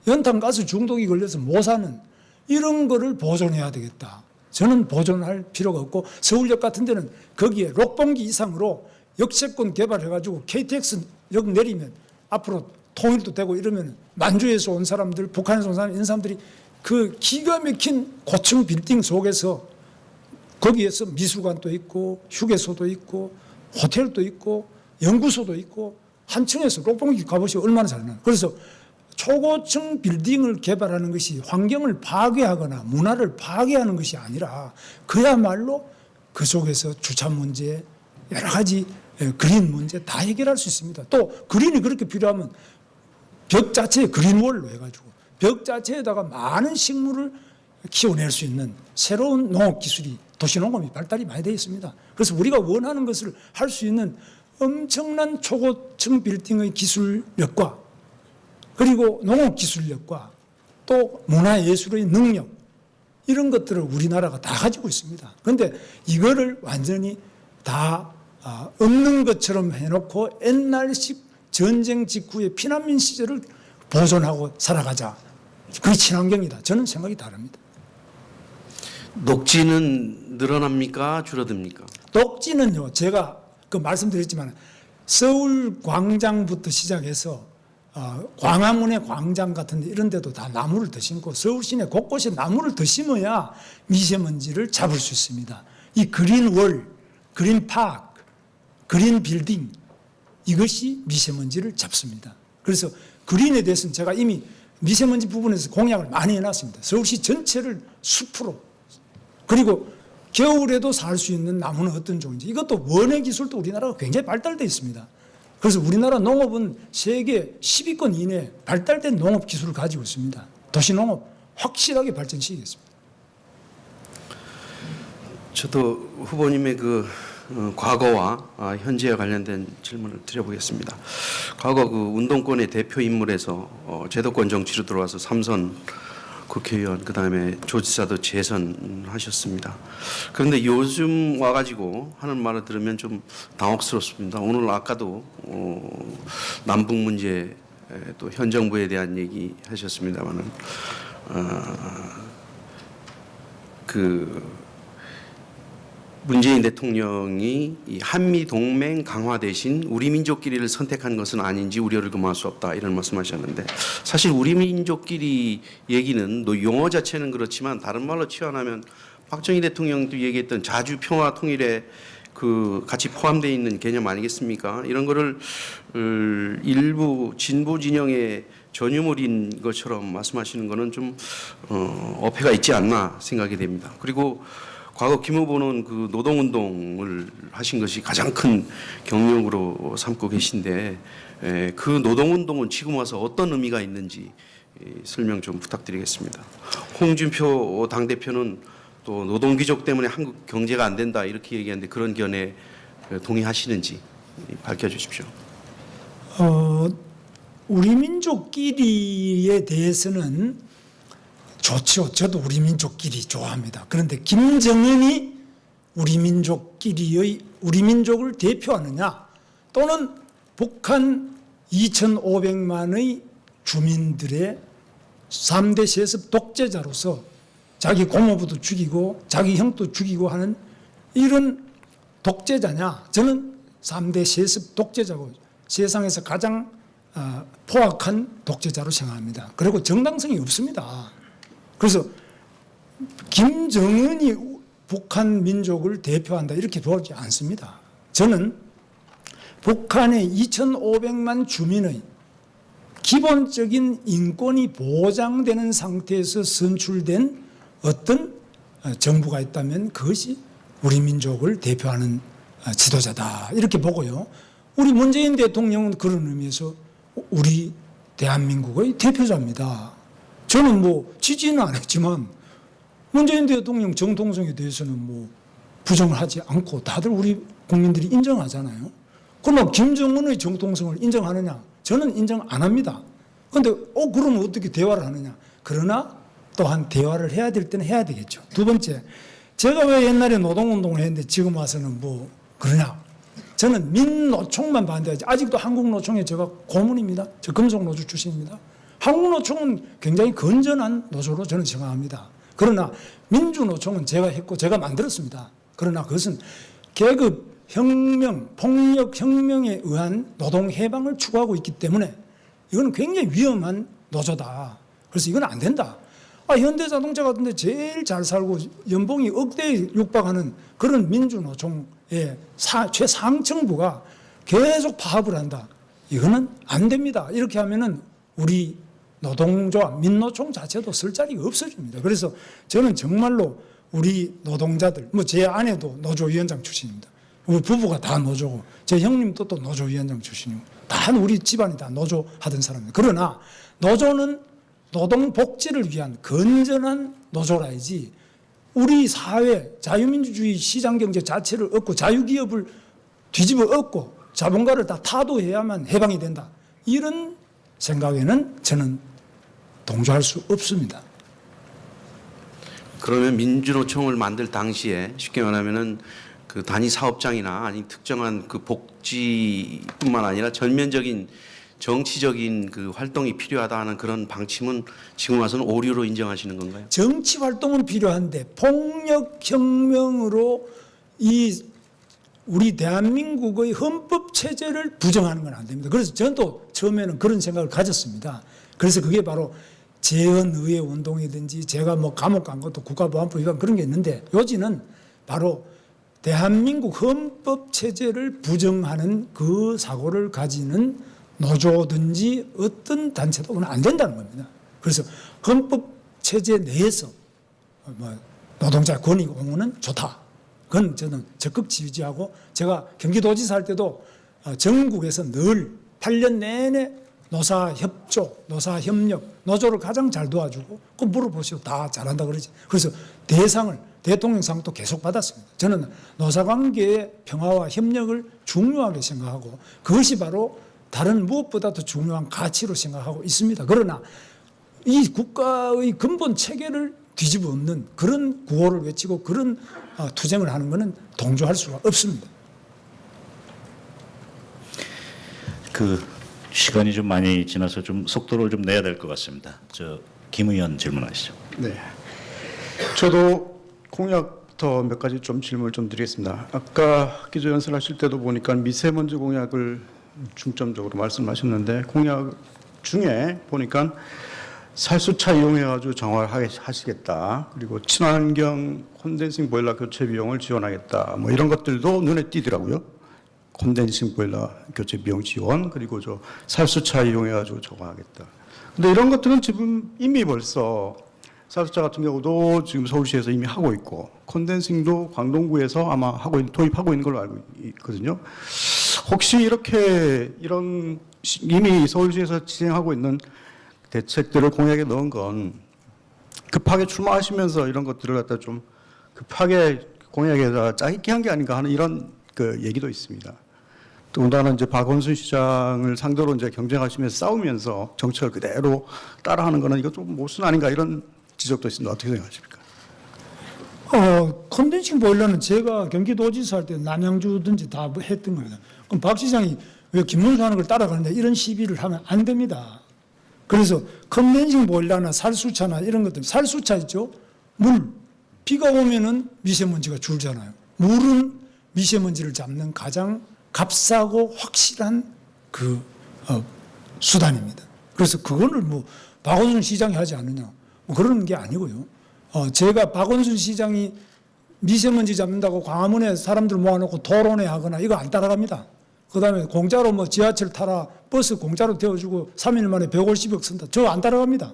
연탄가스 중독이 걸려서 못 사는 이런 거를 보존해야 되겠다. 저는 보존할 필요가 없고 서울역 같은 데는 거기에 록봉기 이상으로 역세권 개발해가지고 KTX역 내리면 앞으로 통일도 되고 이러면 만주에서 온 사람들, 북한에서 온 사람, 이런 사람들이 그 기가 막힌 고층 빌딩 속에서 거기에서 미술관도 있고 휴게소도 있고 호텔도 있고 연구소도 있고 한 층에서 록봉기 가보시면 얼마나 잘나요. 그래서 초고층 빌딩을 개발하는 것이 환경을 파괴하거나 문화를 파괴하는 것이 아니라 그야말로 그 속에서 주차 문제, 여러 가지 그린 문제 다 해결할 수 있습니다. 또 그린이 그렇게 필요하면 벽 자체에 그린월로 해가지고 벽 자체에다가 많은 식물을 키워낼 수 있는 새로운 농업 기술이 도시농업이 발달이 많이 되어 있습니다. 그래서 우리가 원하는 것을 할 수 있는 엄청난 초고층 빌딩의 기술력과 그리고 농업 기술력과 또 문화예술의 능력 이런 것들을 우리나라가 다 가지고 있습니다. 그런데 이거를 완전히 다 없는 것처럼 해놓고 옛날식 전쟁 직후의 피난민 시절을 보존하고 살아가자. 그게 친환경이다. 저는 생각이 다릅니다. 녹지는 늘어납니까? 줄어듭니까? 녹지는요. 제가 그 말씀드렸지만 서울 광장부터 시작해서 광화문의 광장 같은 데 이런 데도 다 나무를 더 심고 서울 시내 곳곳에 나무를 더 심어야 미세먼지를 잡을 수 있습니다. 이 그린월, 그린파크, 그린빌딩 이것이 미세먼지를 잡습니다. 그래서 그린에 대해서는 제가 이미 미세먼지 부분에서 공약을 많이 해놨습니다. 서울시 전체를 숲으로 그리고 겨울에도 살 수 있는 나무는 어떤 종인지 이것도 원예 기술도 우리나라가 굉장히 발달되어 있습니다. 그래서 우리나라 농업은 세계 10위권 이내에 발달된 농업 기술을 가지고 있습니다. 도시농업 확실하게 발전시키겠습니다. 저도 후보님의 그 과거와 현재와 관련된 질문을 드려보겠습니다. 과거 그 운동권의 대표 인물에서 제도권 정치로 들어와서 3선 국회의원 그다음에 조지사도 재선하셨습니다. 그런데 요즘 와가지고 하는 말을 들으면 좀 당혹스럽습니다. 오늘 아까도 남북 문제 또 현 정부에 대한 얘기 하셨습니다만은 그 문재인 대통령이 이 한미 동맹 강화 대신 우리 민족끼리를 선택한 것은 아닌지 우려를 금할 수 없다 이런 말씀하셨는데 사실 우리 민족끼리 얘기는 용어 자체는 그렇지만 다른 말로 치환하면 박정희 대통령도 얘기했던 자주 평화 통일의 그 같이 포함되어 있는 개념 아니겠습니까? 이런 거를 일부 진보 진영의 전유물인 것처럼 말씀하시는 거는 좀 어폐가 있지 않나 생각이 됩니다. 그리고 과거 김 후보는 그 노동운동을 하신 것이 가장 큰 경력으로 삼고 계신데 그 노동운동은 지금 와서 어떤 의미가 있는지 설명 좀 부탁드리겠습니다. 홍준표 당대표는 또 노동귀족 때문에 한국 경제가 안 된다 이렇게 얘기하는데 그런 견해 동의하시는지 밝혀주십시오. 우리 민족끼리에 대해서는 좋죠. 저도 우리 민족끼리 좋아합니다. 그런데 김정은이 우리 민족을 대표하느냐 또는 북한 2,500만의 주민들의 3대 세습 독재자로서 자기 고모부도 죽이고 자기 형도 죽이고 하는 이런 독재자냐? 저는 3대 세습 독재자고 세상에서 가장 포악한 독재자로 생각합니다. 그리고 정당성이 없습니다. 그래서 김정은이 북한 민족을 대표한다 이렇게 보지 않습니다. 저는 북한의 2,500만 주민의 기본적인 인권이 보장되는 상태에서 선출된 어떤 정부가 있다면 그것이 우리 민족을 대표하는 지도자다 이렇게 보고요. 우리 문재인 대통령은 그런 의미에서 우리 대한민국의 대표자입니다. 저는 뭐 지지는 안 했지만 문재인 대통령 정통성에 대해서는 뭐 부정을 하지 않고 다들 우리 국민들이 인정하잖아요. 그러면 김정은의 정통성을 인정하느냐? 저는 인정 안 합니다. 그런데 그러면 어떻게 대화를 하느냐? 그러나 또한 대화를 해야 될 때는 해야 되겠죠. 두 번째, 제가 왜 옛날에 노동운동을 했는데 지금 와서는 뭐 그러냐? 저는 민노총만 반대하지. 아직도 한국노총에 제가 고문입니다. 저 금속노조 출신입니다. 한국노총은 굉장히 건전한 노조로 저는 생각합니다. 그러나 민주노총은 제가 했고 제가 만들었습니다. 그러나 그것은 계급 혁명, 폭력 혁명에 의한 노동 해방을 추구하고 있기 때문에 이거는 굉장히 위험한 노조다. 그래서 이건 안 된다. 현대자동차 같은데 제일 잘 살고 연봉이 억대에 육박하는 그런 민주노총의 최상층부가 계속 파업을 한다. 이거는 안 됩니다. 이렇게 하면은 우리 노동조합, 민노총 자체도 쓸 자리가 없어집니다. 그래서 저는 정말로 우리 노동자들, 뭐 제 아내도 노조위원장 출신입니다. 우리 부부가 다 노조고, 제 형님도 또 노조위원장 출신이고, 다 우리 집안이 다 노조 하던 사람입니다. 그러나 노조는 노동 복지를 위한 건전한 노조라야지 우리 사회 자유민주주의 시장경제 자체를 얻고 자유기업을 뒤집어 엎고 자본가를 다 타도해야만 해방이 된다. 이런 생각에는 저는 동조할 수 없습니다. 그러면 민주노총을 만들 당시에 쉽게 말하면은 그 단위 사업장이나 아니 특정한 그 복지뿐만 아니라 전면적인 정치적인 그 활동이 필요하다 하는 그런 방침은 지금 와서는 오류로 인정하시는 건가요? 정치 활동은 필요한데 폭력혁명으로 이 우리 대한민국의 헌법 체제를 부정하는 건 안 됩니다. 그래서 저는 또 처음에는 그런 생각을 가졌습니다. 그래서 그게 바로 재헌의회 운동이든지 제가 뭐 감옥 간 것도 국가보안법 위반 그런 게 있는데 요지는 바로 대한민국 헌법 체제를 부정하는 그 사고를 가지는 노조든지 어떤 단체도 그건 안 된다는 겁니다. 그래서 헌법 체제 내에서 뭐 노동자 권익 옹호는 좋다. 그건 저는 적극 지지하고 제가 경기도지사 할 때도 전국에서 늘 8년 내내 노사협조, 노사협력, 노조를 가장 잘 도와주고 그 물어보시고 다 잘한다 그러지. 그래서 대상을 대통령상도 계속 받았습니다. 저는 노사관계의 평화와 협력을 중요하게 생각하고 그것이 바로 다른 무엇보다도 중요한 가치로 생각하고 있습니다. 그러나 이 국가의 근본 체계를 뒤집어 엎는 그런 구호를 외치고 그런 투쟁을 하는 것은 동조할 수가 없습니다. 시간이 좀 많이 지나서 좀 속도를 좀 내야 될 것 같습니다. 김 의원 질문하시죠. 네. 저도 공약 더 몇 가지 좀 질문을 좀 드리겠습니다. 아까 기조연설하실 때도 보니까 미세먼지 공약을 중점적으로 말씀하셨는데 공약 중에 보니까 살수차 이용해가지고 정화하시겠다. 그리고 친환경 콘덴싱 보일러 교체 비용을 지원하겠다. 뭐 이런 것들도 눈에 띄더라고요. 콘덴싱 보일러 교체 비용 지원, 그리고 저 살수차 이용해가지고 정화하겠다. 근데 이런 것들은 지금 이미 벌써 살수차 같은 경우도 지금 서울시에서 이미 하고 있고, 콘덴싱도 광동구에서 아마 도입하고 있는 걸로 알고 있거든요. 혹시 이런 이미 서울시에서 진행하고 있는 대책들을 공약에 넣은 건 급하게 출마하시면서 이런 것들을 갖다 좀 급하게 공약에다 짜깁기 한 게 아닌가 하는 이런 그 얘기도 있습니다. 더군다나 이제 박원순 시장을 상대로 이제 경쟁하시면서 싸우면서 정책을 그대로 따라하는 거는 이거 좀 모순 아닌가 이런 지적도 있습니다. 어떻게 생각하십니까? 컨덴싱 보일러는 제가 경기도지사 할 때 남양주든지 다 했던 겁니다. 그럼 박 시장이 왜 김문수 하는 걸 따라가는데 이런 시비를 하면 안 됩니다. 그래서 컨덴싱 보일러나 살수차나 이런 것들, 살수차 있죠? 물, 비가 오면은 미세먼지가 줄잖아요. 물은 미세먼지를 잡는 가장 값싸고 확실한 수단입니다. 그래서 그거를 뭐 박원순 시장이 하지 않느냐, 뭐 그런 게 아니고요. 제가 박원순 시장이 미세먼지 잡는다고 광화문에 사람들 모아놓고 토론회 하거나 이거 안 따라갑니다. 그 다음에 공짜로 뭐 지하철 타라, 버스 공짜로 태워주고 3일 만에 150억 쓴다. 저 안 따라갑니다.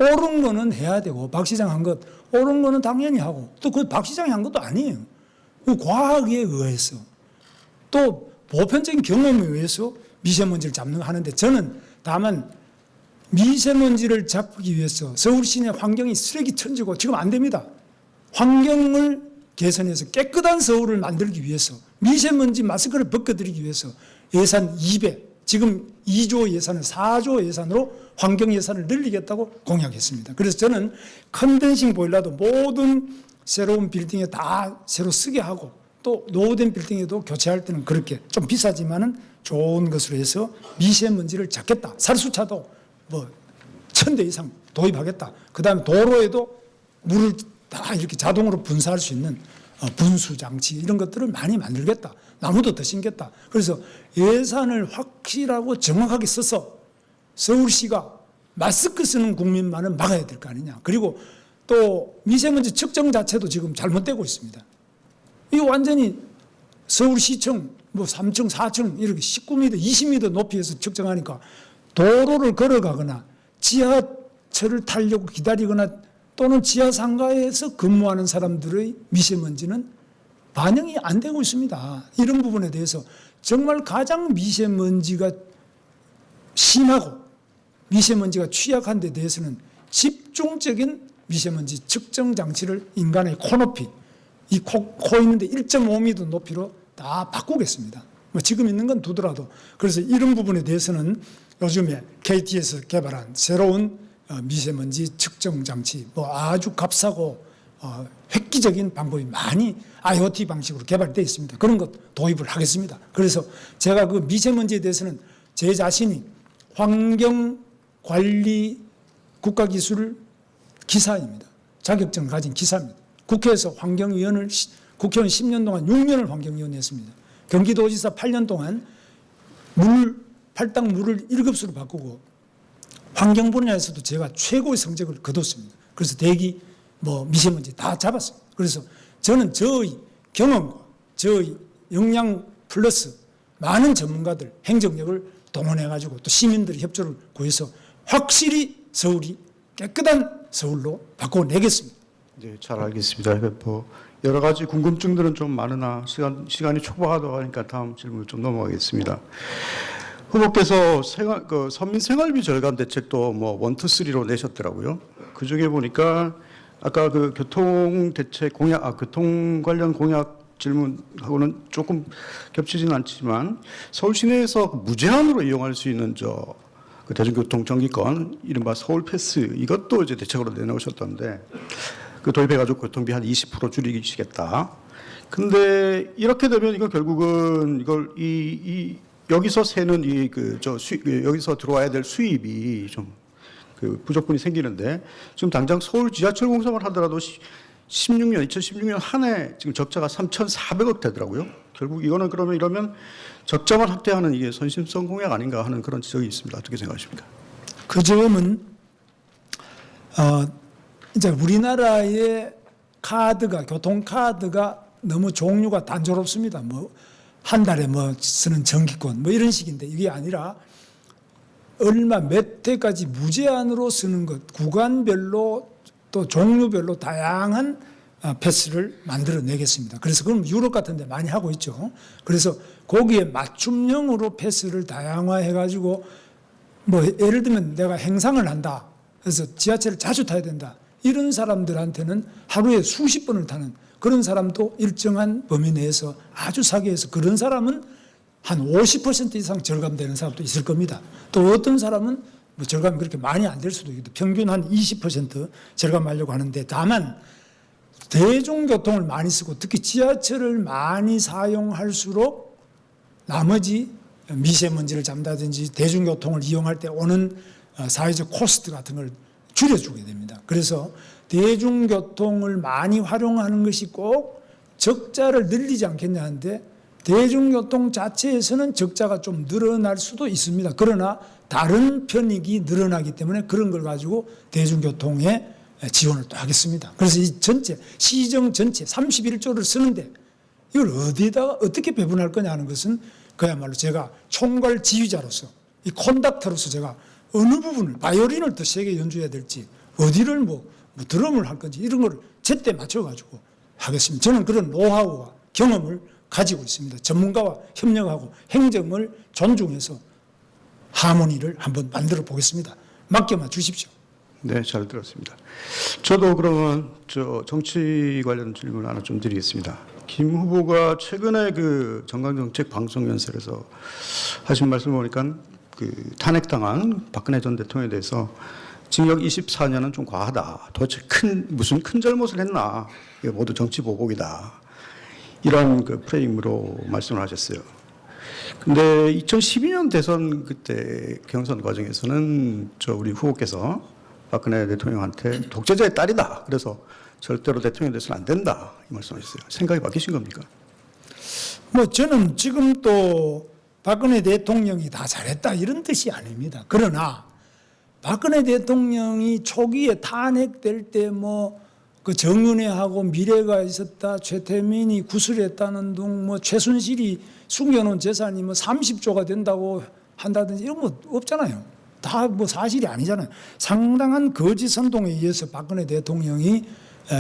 옳은 거는 해야 되고, 박 시장 한 것, 옳은 거는 당연히 하고, 또 그 박 시장이 한 것도 아니에요. 그 과학에 의해서, 또 보편적인 경험에 의해서 미세먼지를 잡는 거 하는데, 저는 다만 미세먼지를 잡기 위해서 서울 시내 환경이 쓰레기 천지고 지금 안 됩니다. 환경을 개선해서 깨끗한 서울을 만들기 위해서, 미세먼지 마스크를 벗겨드리기 위해서 예산 200, 지금 2조 예산을 4조 예산으로 환경 예산을 늘리겠다고 공약했습니다. 그래서 저는 컨덴싱 보일러도 모든 새로운 빌딩에 다 새로 쓰게 하고, 또 노후된 빌딩에도 교체할 때는 그렇게 좀 비싸지만은 좋은 것으로 해서 미세먼지를 잡겠다. 살수차도 뭐 1000대 이상 도입하겠다. 그 다음에 도로에도 물을 다 이렇게 자동으로 분사할 수 있는 분수 장치 이런 것들을 많이 만들겠다. 나무도 더 심겠다. 그래서 예산을 확실하고 정확하게 써서 서울시가 마스크 쓰는 국민만은 막아야 될 거 아니냐. 그리고 또 미세먼지 측정 자체도 지금 잘못되고 있습니다. 이거 완전히 서울시청 뭐 3층, 4층 이렇게 19m, 20m 높이에서 측정하니까 도로를 걸어가거나 지하철을 타려고 기다리거나 또는 지하 상가에서 근무하는 사람들의 미세먼지는 반영이 안 되고 있습니다. 이런 부분에 대해서 정말 가장 미세먼지가 심하고 미세먼지가 취약한 데 대해서는 집중적인 미세먼지 측정 장치를 인간의 코 높이, 이 코 있는데 1.5m 높이로 다 바꾸겠습니다. 뭐 지금 있는 건 두더라도. 그래서 이런 부분에 대해서는 요즘에 KT에서 개발한 새로운 미세먼지 측정 장치, 뭐 아주 값싸고 획기적인 방법이 많이 IoT 방식으로 개발되어 있습니다. 그런 것 도입을 하겠습니다. 그래서 제가 그 미세먼지에 대해서는 제 자신이 환경관리 국가기술 기사입니다. 자격증을 가진 기사입니다. 국회에서 환경위원을 국회의원 10년 동안 6년을 환경위원 했습니다. 경기도지사 8년 동안 팔당 물을 1급수로 바꾸고 환경 분야에서도 제가 최고의 성적을 거뒀습니다. 그래서 대기, 미세먼지 다 잡았습니다. 그래서 저는 저의 경험과 저의 역량 플러스 많은 전문가들, 행정력을 동원해가지고 또 시민들의 협조를 구해서 확실히 서울이 깨끗한 서울로 바꿔내겠습니다. 네, 잘 알겠습니다. 여러 가지 궁금증들은 좀 많으나 시간이 촉박하다 하니까 다음 질문을 좀 넘어가겠습니다. 후보께서 서민 생활비 절감 대책도 1, 2, 3로 내셨더라고요. 그 중에 보니까 아까 그 교통 대책 공약, 교통 관련 공약 질문하고는 조금 겹치지는 않지만 서울 시내에서 무제한으로 이용할 수 있는 그 대중교통 정기권, 이른바 서울 패스, 이것도 이제 대책으로 내놓으셨던데 그 도입해가지고 교통비 한 20% 줄이시겠다. 근데 이렇게 되면 이거 결국은 이걸 여기서 새는 여기서 들어와야 될 수입이 좀 부족분이 생기는데 지금 당장 서울 지하철 공사만 하더라도 2016년 한 해 지금 적자가 3,400억 되더라고요. 결국 이거는 그러면 이러면 적자만 확대하는 이게 선심성 공약 아닌가 하는 그런 지적이 있습니다. 어떻게 생각하십니까? 그 점은 이제 우리나라의 카드가, 교통카드가 너무 종류가 단조롭습니다. 뭐, 한 달에 뭐 쓰는 정기권, 뭐 이런 식인데 이게 아니라 얼마 몇 회까지 무제한으로 쓰는 것, 구간별로 또 종류별로 다양한 패스를 만들어내겠습니다. 그래서 그럼 유럽 같은 데 많이 하고 있죠. 그래서 거기에 맞춤형으로 패스를 다양화해가지고 뭐 예를 들면 내가 행상을 한다. 그래서 지하철을 자주 타야 된다. 이런 사람들한테는 하루에 수십 번을 타는 그런 사람도 일정한 범위 내에서 아주 싸게 해서 그런 사람은 한 50% 이상 절감되는 사람도 있을 겁니다. 또 어떤 사람은 뭐 절감이 그렇게 많이 안 될 수도 있고 평균 한 20% 절감하려고 하는데 다만 대중교통을 많이 쓰고 특히 지하철을 많이 사용할수록 나머지 미세먼지를 잡는다든지 대중교통을 이용할 때 오는 사회적 코스트 같은 걸 줄여주게 됩니다. 그래서 대중교통을 많이 활용하는 것이 꼭 적자를 늘리지 않겠냐 하는데 대중교통 자체에서는 적자가 좀 늘어날 수도 있습니다. 그러나 다른 편익이 늘어나기 때문에 그런 걸 가지고 대중교통에 지원을 또 하겠습니다. 그래서 이 전체 시정 전체 31조를 쓰는데 이걸 어디에다가 어떻게 배분할 거냐 하는 것은 그야말로 제가 총괄 지휘자로서 이 콘닥터로서 제가 어느 부분을 바이올린을 더 세게 연주해야 될지 어디를 뭐 드럼을 할 건지 이런 걸 제때 맞춰가지고 하겠습니다. 저는 그런 노하우와 경험을 가지고 있습니다. 전문가와 협력하고 행정을 존중해서 하모니를 한번 만들어 보겠습니다. 맡겨만 주십시오. 네, 잘 들었습니다. 저도 그러면 정치 관련 질문 하나 좀 드리겠습니다. 김 후보가 최근에 그 정강정책 방송 연설에서 하신 말씀 보니까 그 탄핵당한 박근혜 전 대통령에 대해서 징역 24년은 좀 과하다. 도대체 무슨 큰 잘못을 했나? 이거 모두 정치 보복이다. 이런 그 프레임으로 말씀을 하셨어요. 근데 2012년 대선 그때 경선 과정에서는 우리 후보께서 박근혜 대통령한테 독재자의 딸이다. 그래서 절대로 대통령이 돼서는 안 된다. 이 말씀하셨어요. 생각이 바뀌신 겁니까? 뭐 저는 지금 또 박근혜 대통령이 다 잘했다 이런 뜻이 아닙니다. 그러나 박근혜 대통령이 초기에 탄핵될 때 뭐 그 정윤회하고 미래가 있었다, 최태민이 구술했다는 등 뭐 최순실이 숨겨놓은 재산이 뭐 30조가 된다고 한다든지 이런 거 없잖아요. 다 뭐 사실이 아니잖아요. 상당한 거짓 선동에 의해서 박근혜 대통령이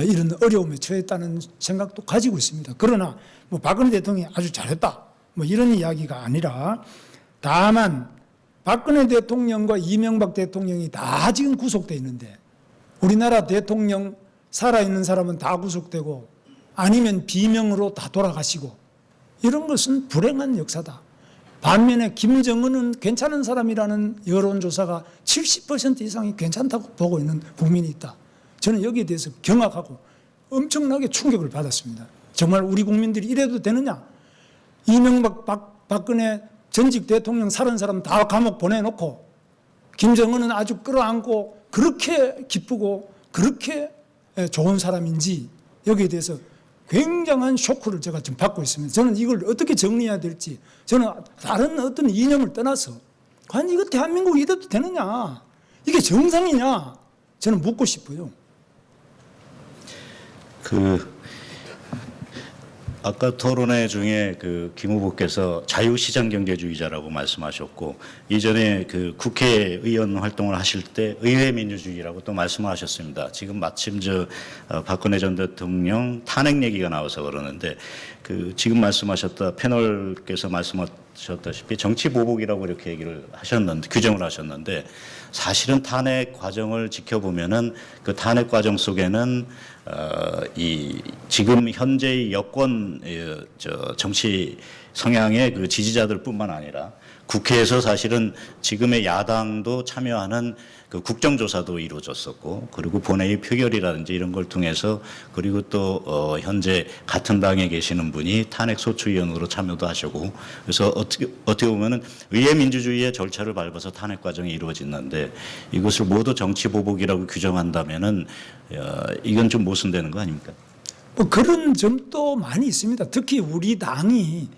이런 어려움에 처했다는 생각도 가지고 있습니다. 그러나 뭐 박근혜 대통령이 아주 잘했다 뭐 이런 이야기가 아니라 다만 박근혜 대통령과 이명박 대통령이 다 지금 구속돼 있는데 우리나라 대통령 살아있는 사람은 다 구속되고 아니면 비명으로 다 돌아가시고 이런 것은 불행한 역사다. 반면에 김정은은 괜찮은 사람이라는 여론조사가 70% 이상이 괜찮다고 보고 있는 국민이 있다. 저는 여기에 대해서 경악하고 엄청나게 충격을 받았습니다. 정말 우리 국민들이 이래도 되느냐? 이명박 박근혜 전직 대통령 30사람 다 감옥 보내놓고 김정은은 아주 끌어안고 그렇게 기쁘고 그렇게 좋은 사람인지 여기에 대해서 굉장한 쇼크를 제가 지금 받고 있습니다. 저는 이걸 어떻게 정리해야 될지 저는 다른 어떤 이념을 떠나서 과연 이거 대한민국이 이래도 되느냐? 이게 정상이냐? 저는 묻고 싶어요. 아까 토론회 중에 김 후보께서 자유시장경제주의자라고 말씀하셨고 이전에 국회의원 활동을 하실 때 의회민주주의라고 또 말씀하셨습니다. 지금 마침 박근혜 전 대통령 탄핵 얘기가 나와서 그러는데 지금 말씀하셨다 패널께서 말씀하셨다시피 정치보복이라고 이렇게 얘기를 하셨는데 규정을 하셨는데 사실은 탄핵 과정을 지켜보면은 그 탄핵 과정 속에는 지금 현재의 여권 정치 성향의 그 지지자들뿐만 아니라 국회에서 사실은 지금의 야당도 참여하는 그 국정조사도 이루어졌었고 그리고 본회의 표결이라든지 이런 걸 통해서 그리고 또 현재 같은 당에 계시는 분이 탄핵 소추위원으로 참여도 하시고 그래서 어떻게 보면은 의회 민주주의의 절차를 밟아서 탄핵 과정이 이루어졌는데 이것을 모두 정치 보복이라고 규정한다면은 이건 좀 모순되는 거 아닙니까? 뭐 그런 점도 많이 있습니다. 특히 우리 당이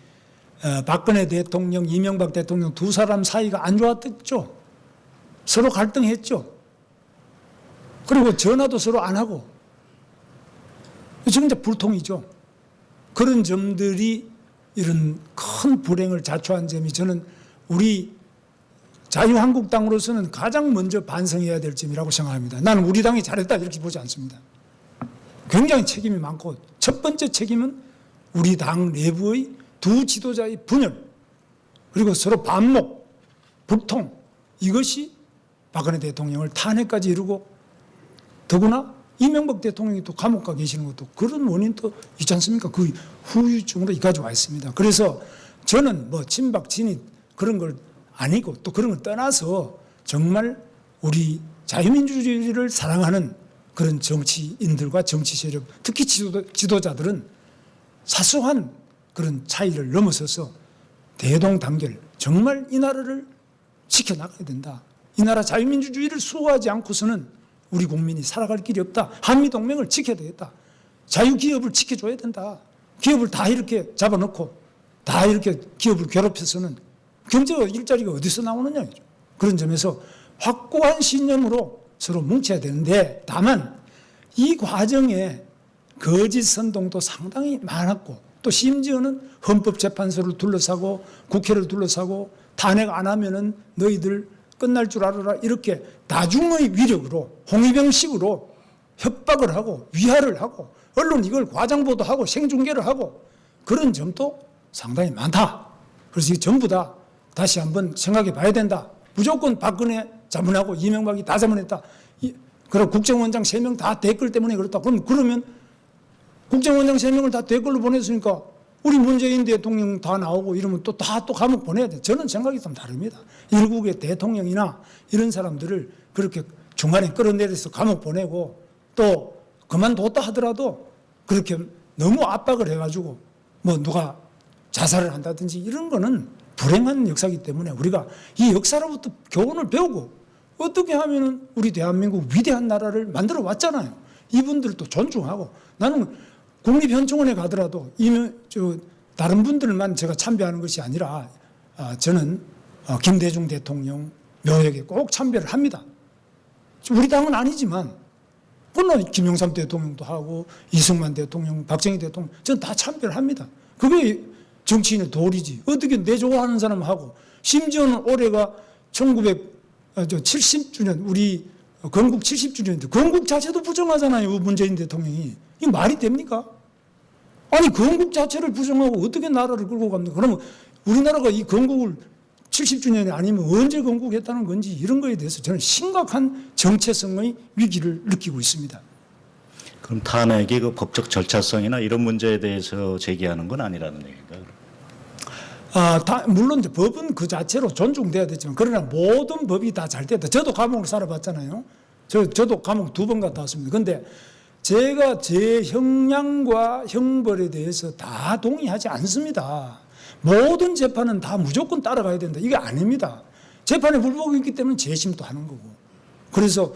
박근혜 대통령, 이명박 대통령 두 사람 사이가 안 좋았죠. 서로 갈등했죠. 그리고 전화도 서로 안 하고 진짜 불통이죠. 그런 점들이 이런 큰 불행을 자초한 점이 저는 우리 자유한국당으로서는 가장 먼저 반성해야 될 점이라고 생각합니다. 나는 우리 당이 잘했다 이렇게 보지 않습니다. 굉장히 책임이 많고 첫 번째 책임은 우리 당 내부의 두 지도자의 분열 그리고 서로 반목, 불통 이것이 박근혜 대통령을 탄핵까지 이루고 더구나 이명박 대통령이 또 감옥 가 계시는 것도 그런 원인도 있지 않습니까? 그 후유증으로 이까지 와 있습니다. 그래서 저는 뭐 친박, 친이 그런 걸 아니고 또 그런 걸 떠나서 정말 우리 자유민주주의를 사랑하는 그런 정치인들과 정치 세력, 특히 지도자들은 사소한 그런 차이를 넘어서서 대동단결, 정말 이 나라를 지켜나가야 된다. 이 나라 자유민주주의를 수호하지 않고서는 우리 국민이 살아갈 길이 없다. 한미동맹을 지켜야 되겠다. 자유기업을 지켜줘야 된다. 기업을 다 이렇게 잡아놓고 다 이렇게 기업을 괴롭혀서는 경제가 일자리가 어디서 나오느냐. 그런 점에서 확고한 신념으로 서로 뭉쳐야 되는데 다만 이 과정에 거짓 선동도 상당히 많았고 또 심지어는 헌법재판소를 둘러싸고 국회를 둘러싸고 탄핵 안 하면은 너희들 끝날 줄 알아라 이렇게 나중의 위력으로 홍위병식으로 협박을 하고 위화를 하고 언론 이걸 과장보도하고 생중계를 하고 그런 점도 상당히 많다. 그래서 이 전부 다 다시 한번 생각해 봐야 된다. 무조건 박근혜 자문하고 이명박이 다 자문했다. 그리고 국정원장 3명 다 댓글 때문에 그렇다. 그러면 국정원장 3명을 다 댓글로 보냈으니까 우리 문재인 대통령 다 나오고 이러면 또 다 또 감옥 보내야 돼. 저는 생각이 좀 다릅니다. 일국의 대통령이나 이런 사람들을 그렇게 중간에 끌어내려서 감옥 보내고 또 그만뒀다 하더라도 그렇게 너무 압박을 해가지고 뭐 누가 자살을 한다든지 이런 거는 불행한 역사이기 때문에 우리가 이 역사로부터 교훈을 배우고 어떻게 하면은 우리 대한민국 위대한 나라를 만들어 왔잖아요. 이분들도 존중하고 나는 국립현충원에 가더라도 다른 분들만 제가 참배하는 것이 아니라 저는 김대중 대통령 묘역에 꼭 참배를 합니다. 우리 당은 아니지만 물론 김영삼 대통령도 하고 이승만 대통령, 박정희 대통령 저는 다 참배를 합니다. 그게 정치인의 도리지. 어떻게 내 좋아하는 사람하고 심지어는 올해가 1970주년 우리 건국 70주년인데 건국 자체도 부정하잖아요. 문재인 대통령이. 이게 말이 됩니까? 아니 건국 자체를 부정하고 어떻게 나라를 끌고 갑니까? 그러면 우리나라가 이 건국을 70주년이 아니면 언제 건국했다는 건지 이런 거에 대해서 저는 심각한 정체성의 위기를 느끼고 있습니다. 그럼 탄핵이 그 법적 절차성이나 이런 문제에 대해서 제기하는 건 아니라는 얘기인가요? 물론 이제 법은 그 자체로 존중돼야 되지만 그러나 모든 법이 다 잘 됐다. 저도 감옥을 살아봤잖아요. 저도 감옥 2번 갔다 왔습니다. 그런데 제가 제 형량과 형벌에 대해서 다 동의하지 않습니다. 모든 재판은 다 무조건 따라가야 된다. 이게 아닙니다. 재판에 불복이 있기 때문에 재심도 하는 거고. 그래서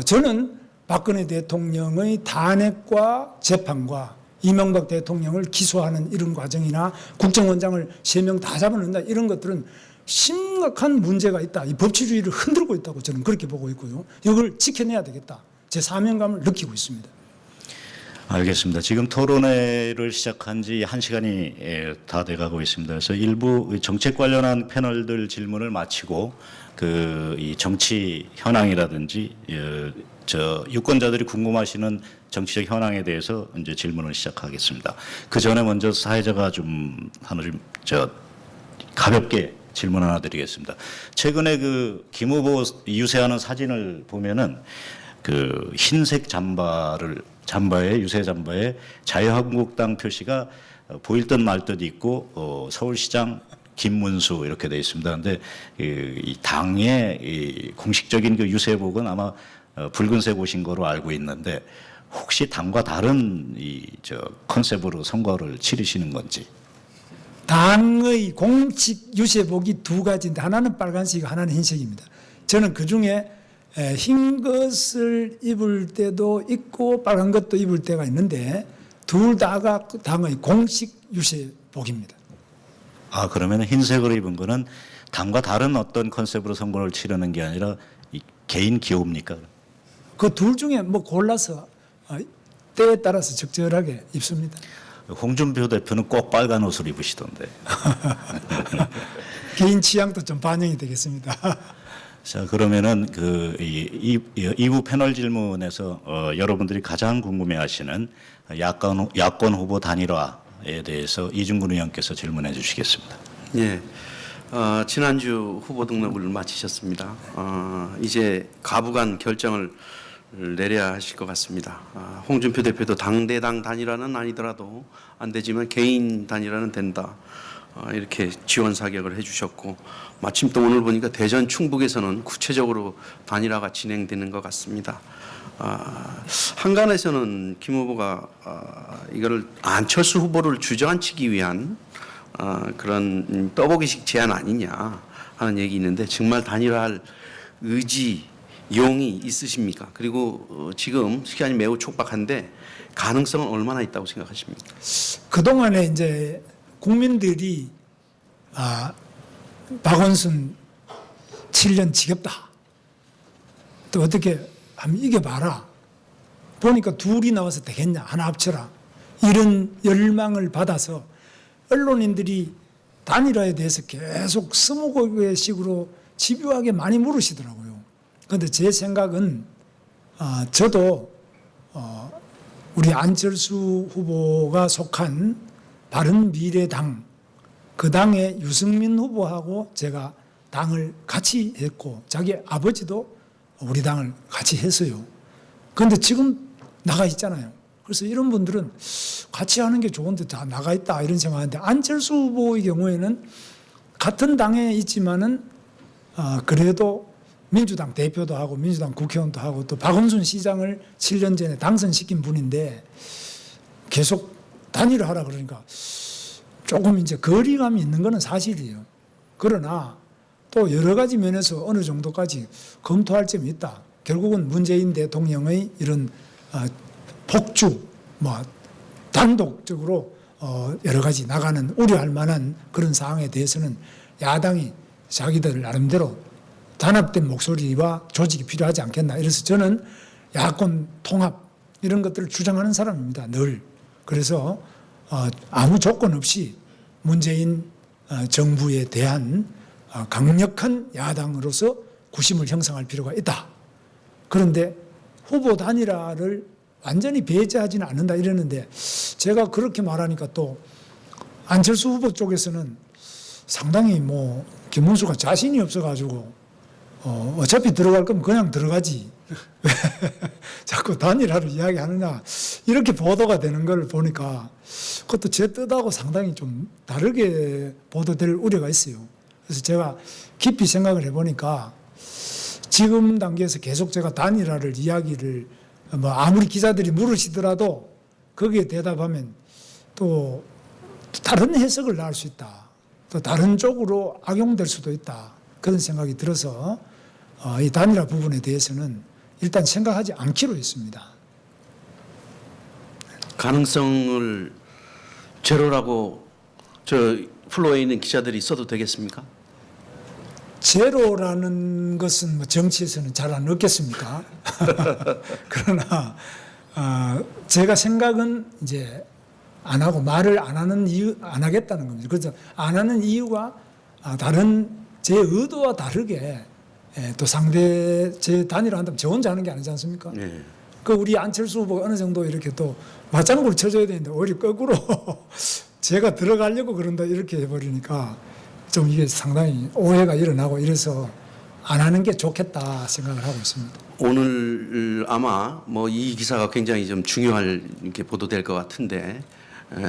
저는 박근혜 대통령의 탄핵과 재판과 이명박 대통령을 기소하는 이런 과정이나 국정원장을 3명 다 잡아낸다 이런 것들은 심각한 문제가 있다. 이 법치주의를 흔들고 있다고 저는 그렇게 보고 있고요. 이걸 지켜내야 되겠다. 제 사명감을 느끼고 있습니다. 알겠습니다. 지금 토론회를 시작한 지 1시간이 다 돼가고 있습니다. 그래서 일부 정책 관련한 패널들 질문을 마치고 이 정치 현황이라든지 유권자들이 궁금하시는 정치적 현황에 대해서 이제 질문을 시작하겠습니다. 그 전에 먼저 사회자가 가볍게 질문 하나 드리겠습니다. 최근에 김 후보 유세하는 사진을 보면은 흰색 잠바에 유세 잠바에 자유한국당 표시가 보일 듯 말 듯 있고 서울시장 김문수 이렇게 돼 있습니다. 그런데 이 당의 이 공식적인 유세복은 아마 붉은색 옷인 거로 알고 있는데 혹시 당과 다른 컨셉으로 선거를 치르시는 건지? 당의 공식 유세복이 2가지인데 하나는 빨간색이고 하나는 흰색입니다. 저는 그중에 흰 것을 입을 때도 있고 빨간 것도 입을 때가 있는데 둘 다가 당의 공식 유세복입니다. 그러면 흰색으로 입은 거는 당과 다른 어떤 컨셉으로 선거를 치르는 게 아니라 개인 기호입니까? 그 둘 중에 뭐 골라서 때에 따라서 적절하게 입습니다. 홍준표 대표는 꼭 빨간 옷을 입으시던데. 개인 취향도 좀 반영이 되겠습니다. 자, 그러면은 이부 패널 질문에서 여러분들이 가장 궁금해하시는 야권 후보 단일화에 대해서 이중근 의원께서 질문해 주시겠습니다. 예. 지난주 후보 등록을 마치셨습니다. 이제 가부간 결정을 내려야 하실 것 같습니다. 홍준표 대표도 당대당 단일화는 아니더라도 안 되지만 개인 단일화는 된다. 이렇게 지원 사격을 해주셨고 마침 또 오늘 보니까 대전 충북에서는 구체적으로 단일화가 진행되는 것 같습니다. 한간에서는 김 후보가 이거를 안철수 후보를 주저앉히기 위한 그런 떠보기식 제안 아니냐 하는 얘기 있는데 정말 단일화할 의지, 용이 있으십니까? 그리고 지금 시간이 매우 촉박한데 가능성은 얼마나 있다고 생각하십니까? 그동안에 이제 국민들이 박원순 7년 지겹다. 또 어떻게 한번 이겨봐라. 보니까 둘이 나와서 되겠냐. 하나 합쳐라. 이런 열망을 받아서 언론인들이 단일화에 대해서 계속 스무고개 식으로 집요하게 많이 물으시더라고요. 그런데 제 생각은 저도 우리 안철수 후보가 속한 바른미래당 그 당의 유승민 후보하고 제가 당을 같이 했고 자기 아버지도 우리 당을 같이 했어요. 그런데 지금 나가 있잖아요. 그래서 이런 분들은 같이 하는 게 좋은데 다 나가 있다 이런 생각하는데 안철수 후보의 경우에는 같은 당에 있지만은 그래도 민주당 대표도 하고 민주당 국회의원도 하고 또 박원순 시장을 7년 전에 당선시킨 분인데 계속 단일화 하라 그러니까 조금 이제 거리감이 있는 것은 사실이에요. 그러나 또 여러 가지 면에서 어느 정도까지 검토할 점이 있다. 결국은 문재인 대통령의 이런 폭주, 단독적으로 여러 가지 나가는 우려할 만한 그런 사항에 대해서는 야당이 자기들 나름대로 단합된 목소리와 조직이 필요하지 않겠나. 이래서 저는 야권 통합 이런 것들을 주장하는 사람입니다. 늘. 그래서 아무 조건 없이 문재인 정부에 대한 강력한 야당으로서 구심을 형성할 필요가 있다. 그런데 후보 단일화를 완전히 배제하지는 않는다 이랬는데 제가 그렇게 말하니까 또 안철수 후보 쪽에서는 상당히 김문수가 자신이 없어가지고 어차피 들어갈 거면 그냥 들어가지. 왜 자꾸 단일화를 이야기하느냐. 이렇게 보도가 되는 걸 보니까 그것도 제 뜻하고 상당히 좀 다르게 보도될 우려가 있어요. 그래서 제가 깊이 생각을 해보니까 지금 단계에서 계속 제가 단일화를 이야기를 아무리 기자들이 물으시더라도 거기에 대답하면 또 다른 해석을 낳을 수 있다. 또 다른 쪽으로 악용될 수도 있다. 그런 생각이 들어서 이 단일화 부분에 대해서는 일단 생각하지 않기로 했습니다. 가능성을 제로라고 저 플로어에 있는 기자들이 써도 되겠습니까? 제로라는 것은 정치에서는 잘 안 얻겠습니까? 그러나 제가 생각은 이제 안 하고 말을 안 하는 이유 안 하겠다는 겁니다. 그래서 안 하는 이유가 다른 제 의도와 다르게 또 상대 제 단일화 한다면 저 혼자 하는 게 아니지 않습니까? 네. 그 우리 안철수 후보가 어느 정도 이렇게 또 맞장구를 쳐줘야 되는데 오히려 거꾸로 제가 들어가려고 그런다 이렇게 해버리니까 좀 이게 상당히 오해가 일어나고 이래서 안 하는 게 좋겠다 생각을 하고 있습니다. 오늘 아마 이 기사가 굉장히 좀 중요하게 보도될 것 같은데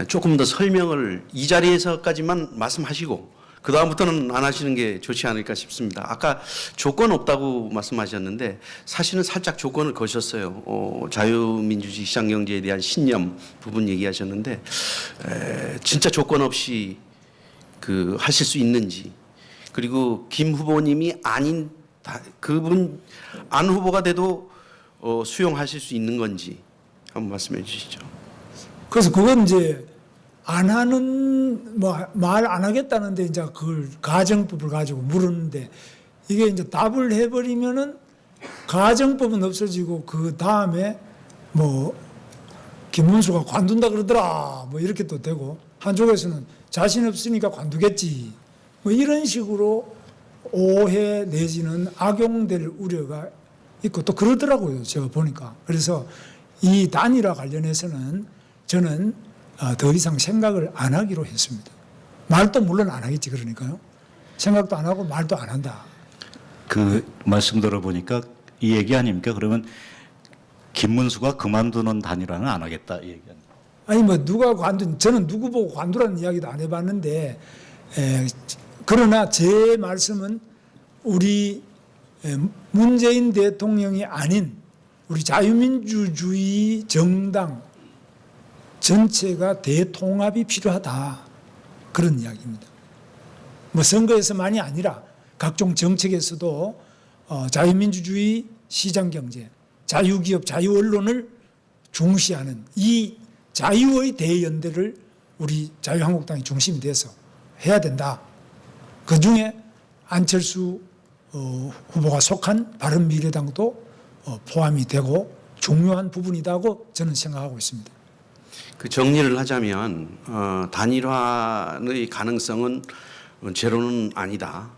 조금 더 설명을 이 자리에서까지만 말씀하시고 그 다음부터는 안 하시는 게 좋지 않을까 싶습니다. 아까 조건 없다고 말씀하셨는데 사실은 살짝 조건을 거셨어요. 자유민주주의 시장경제에 대한 신념 부분 얘기하셨는데 진짜 조건 없이 하실 수 있는지 그리고 김 후보님이 아닌 그분 안 후보가 돼도 수용하실 수 있는 건지 한번 말씀해 주시죠. 그래서 그건 이제 안 하는 말 안 하겠다는데 이제 그걸 가정법을 가지고 물었는데 이게 이제 답을 해버리면은 가정법은 없어지고 그 다음에 뭐 김문수가 관둔다 그러더라 뭐 이렇게 또 되고 한쪽에서는 자신 없으니까 관두겠지 뭐 이런 식으로 오해 내지는 악용될 우려가 있고 또 그러더라고요. 제가 보니까. 그래서 이 단일화 관련해서는 저는 더 이상 생각을 안 하기로 했습니다. 말도 물론 안 하겠지 그러니까요. 생각도 안 하고 말도 안 한다. 그 말씀 들어보니까 이 얘기 아닙니까? 그러면 김문수가 그만두는 단일화는 안 하겠다 이 얘기 아닙니까? 아니 뭐 누가 저는 누구 보고 관두라는 이야기도 안 해봤는데 그러나 제 말씀은 우리 문재인 대통령이 아닌 우리 자유민주주의 정당 전체가 대통합이 필요하다 그런 이야기입니다. 뭐 선거에서만이 아니라 각종 정책에서도 자유민주주의 시장경제, 자유기업, 자유언론을 중시하는 이 자유의 대연대를 우리 자유한국당이 중심이 돼서 해야 된다. 그중에 안철수 후보가 속한 바른미래당도 포함이 되고 중요한 부분이라고 저는 생각하고 있습니다. 그 정리를 하자면 단일화의 가능성은 제로는 아니다.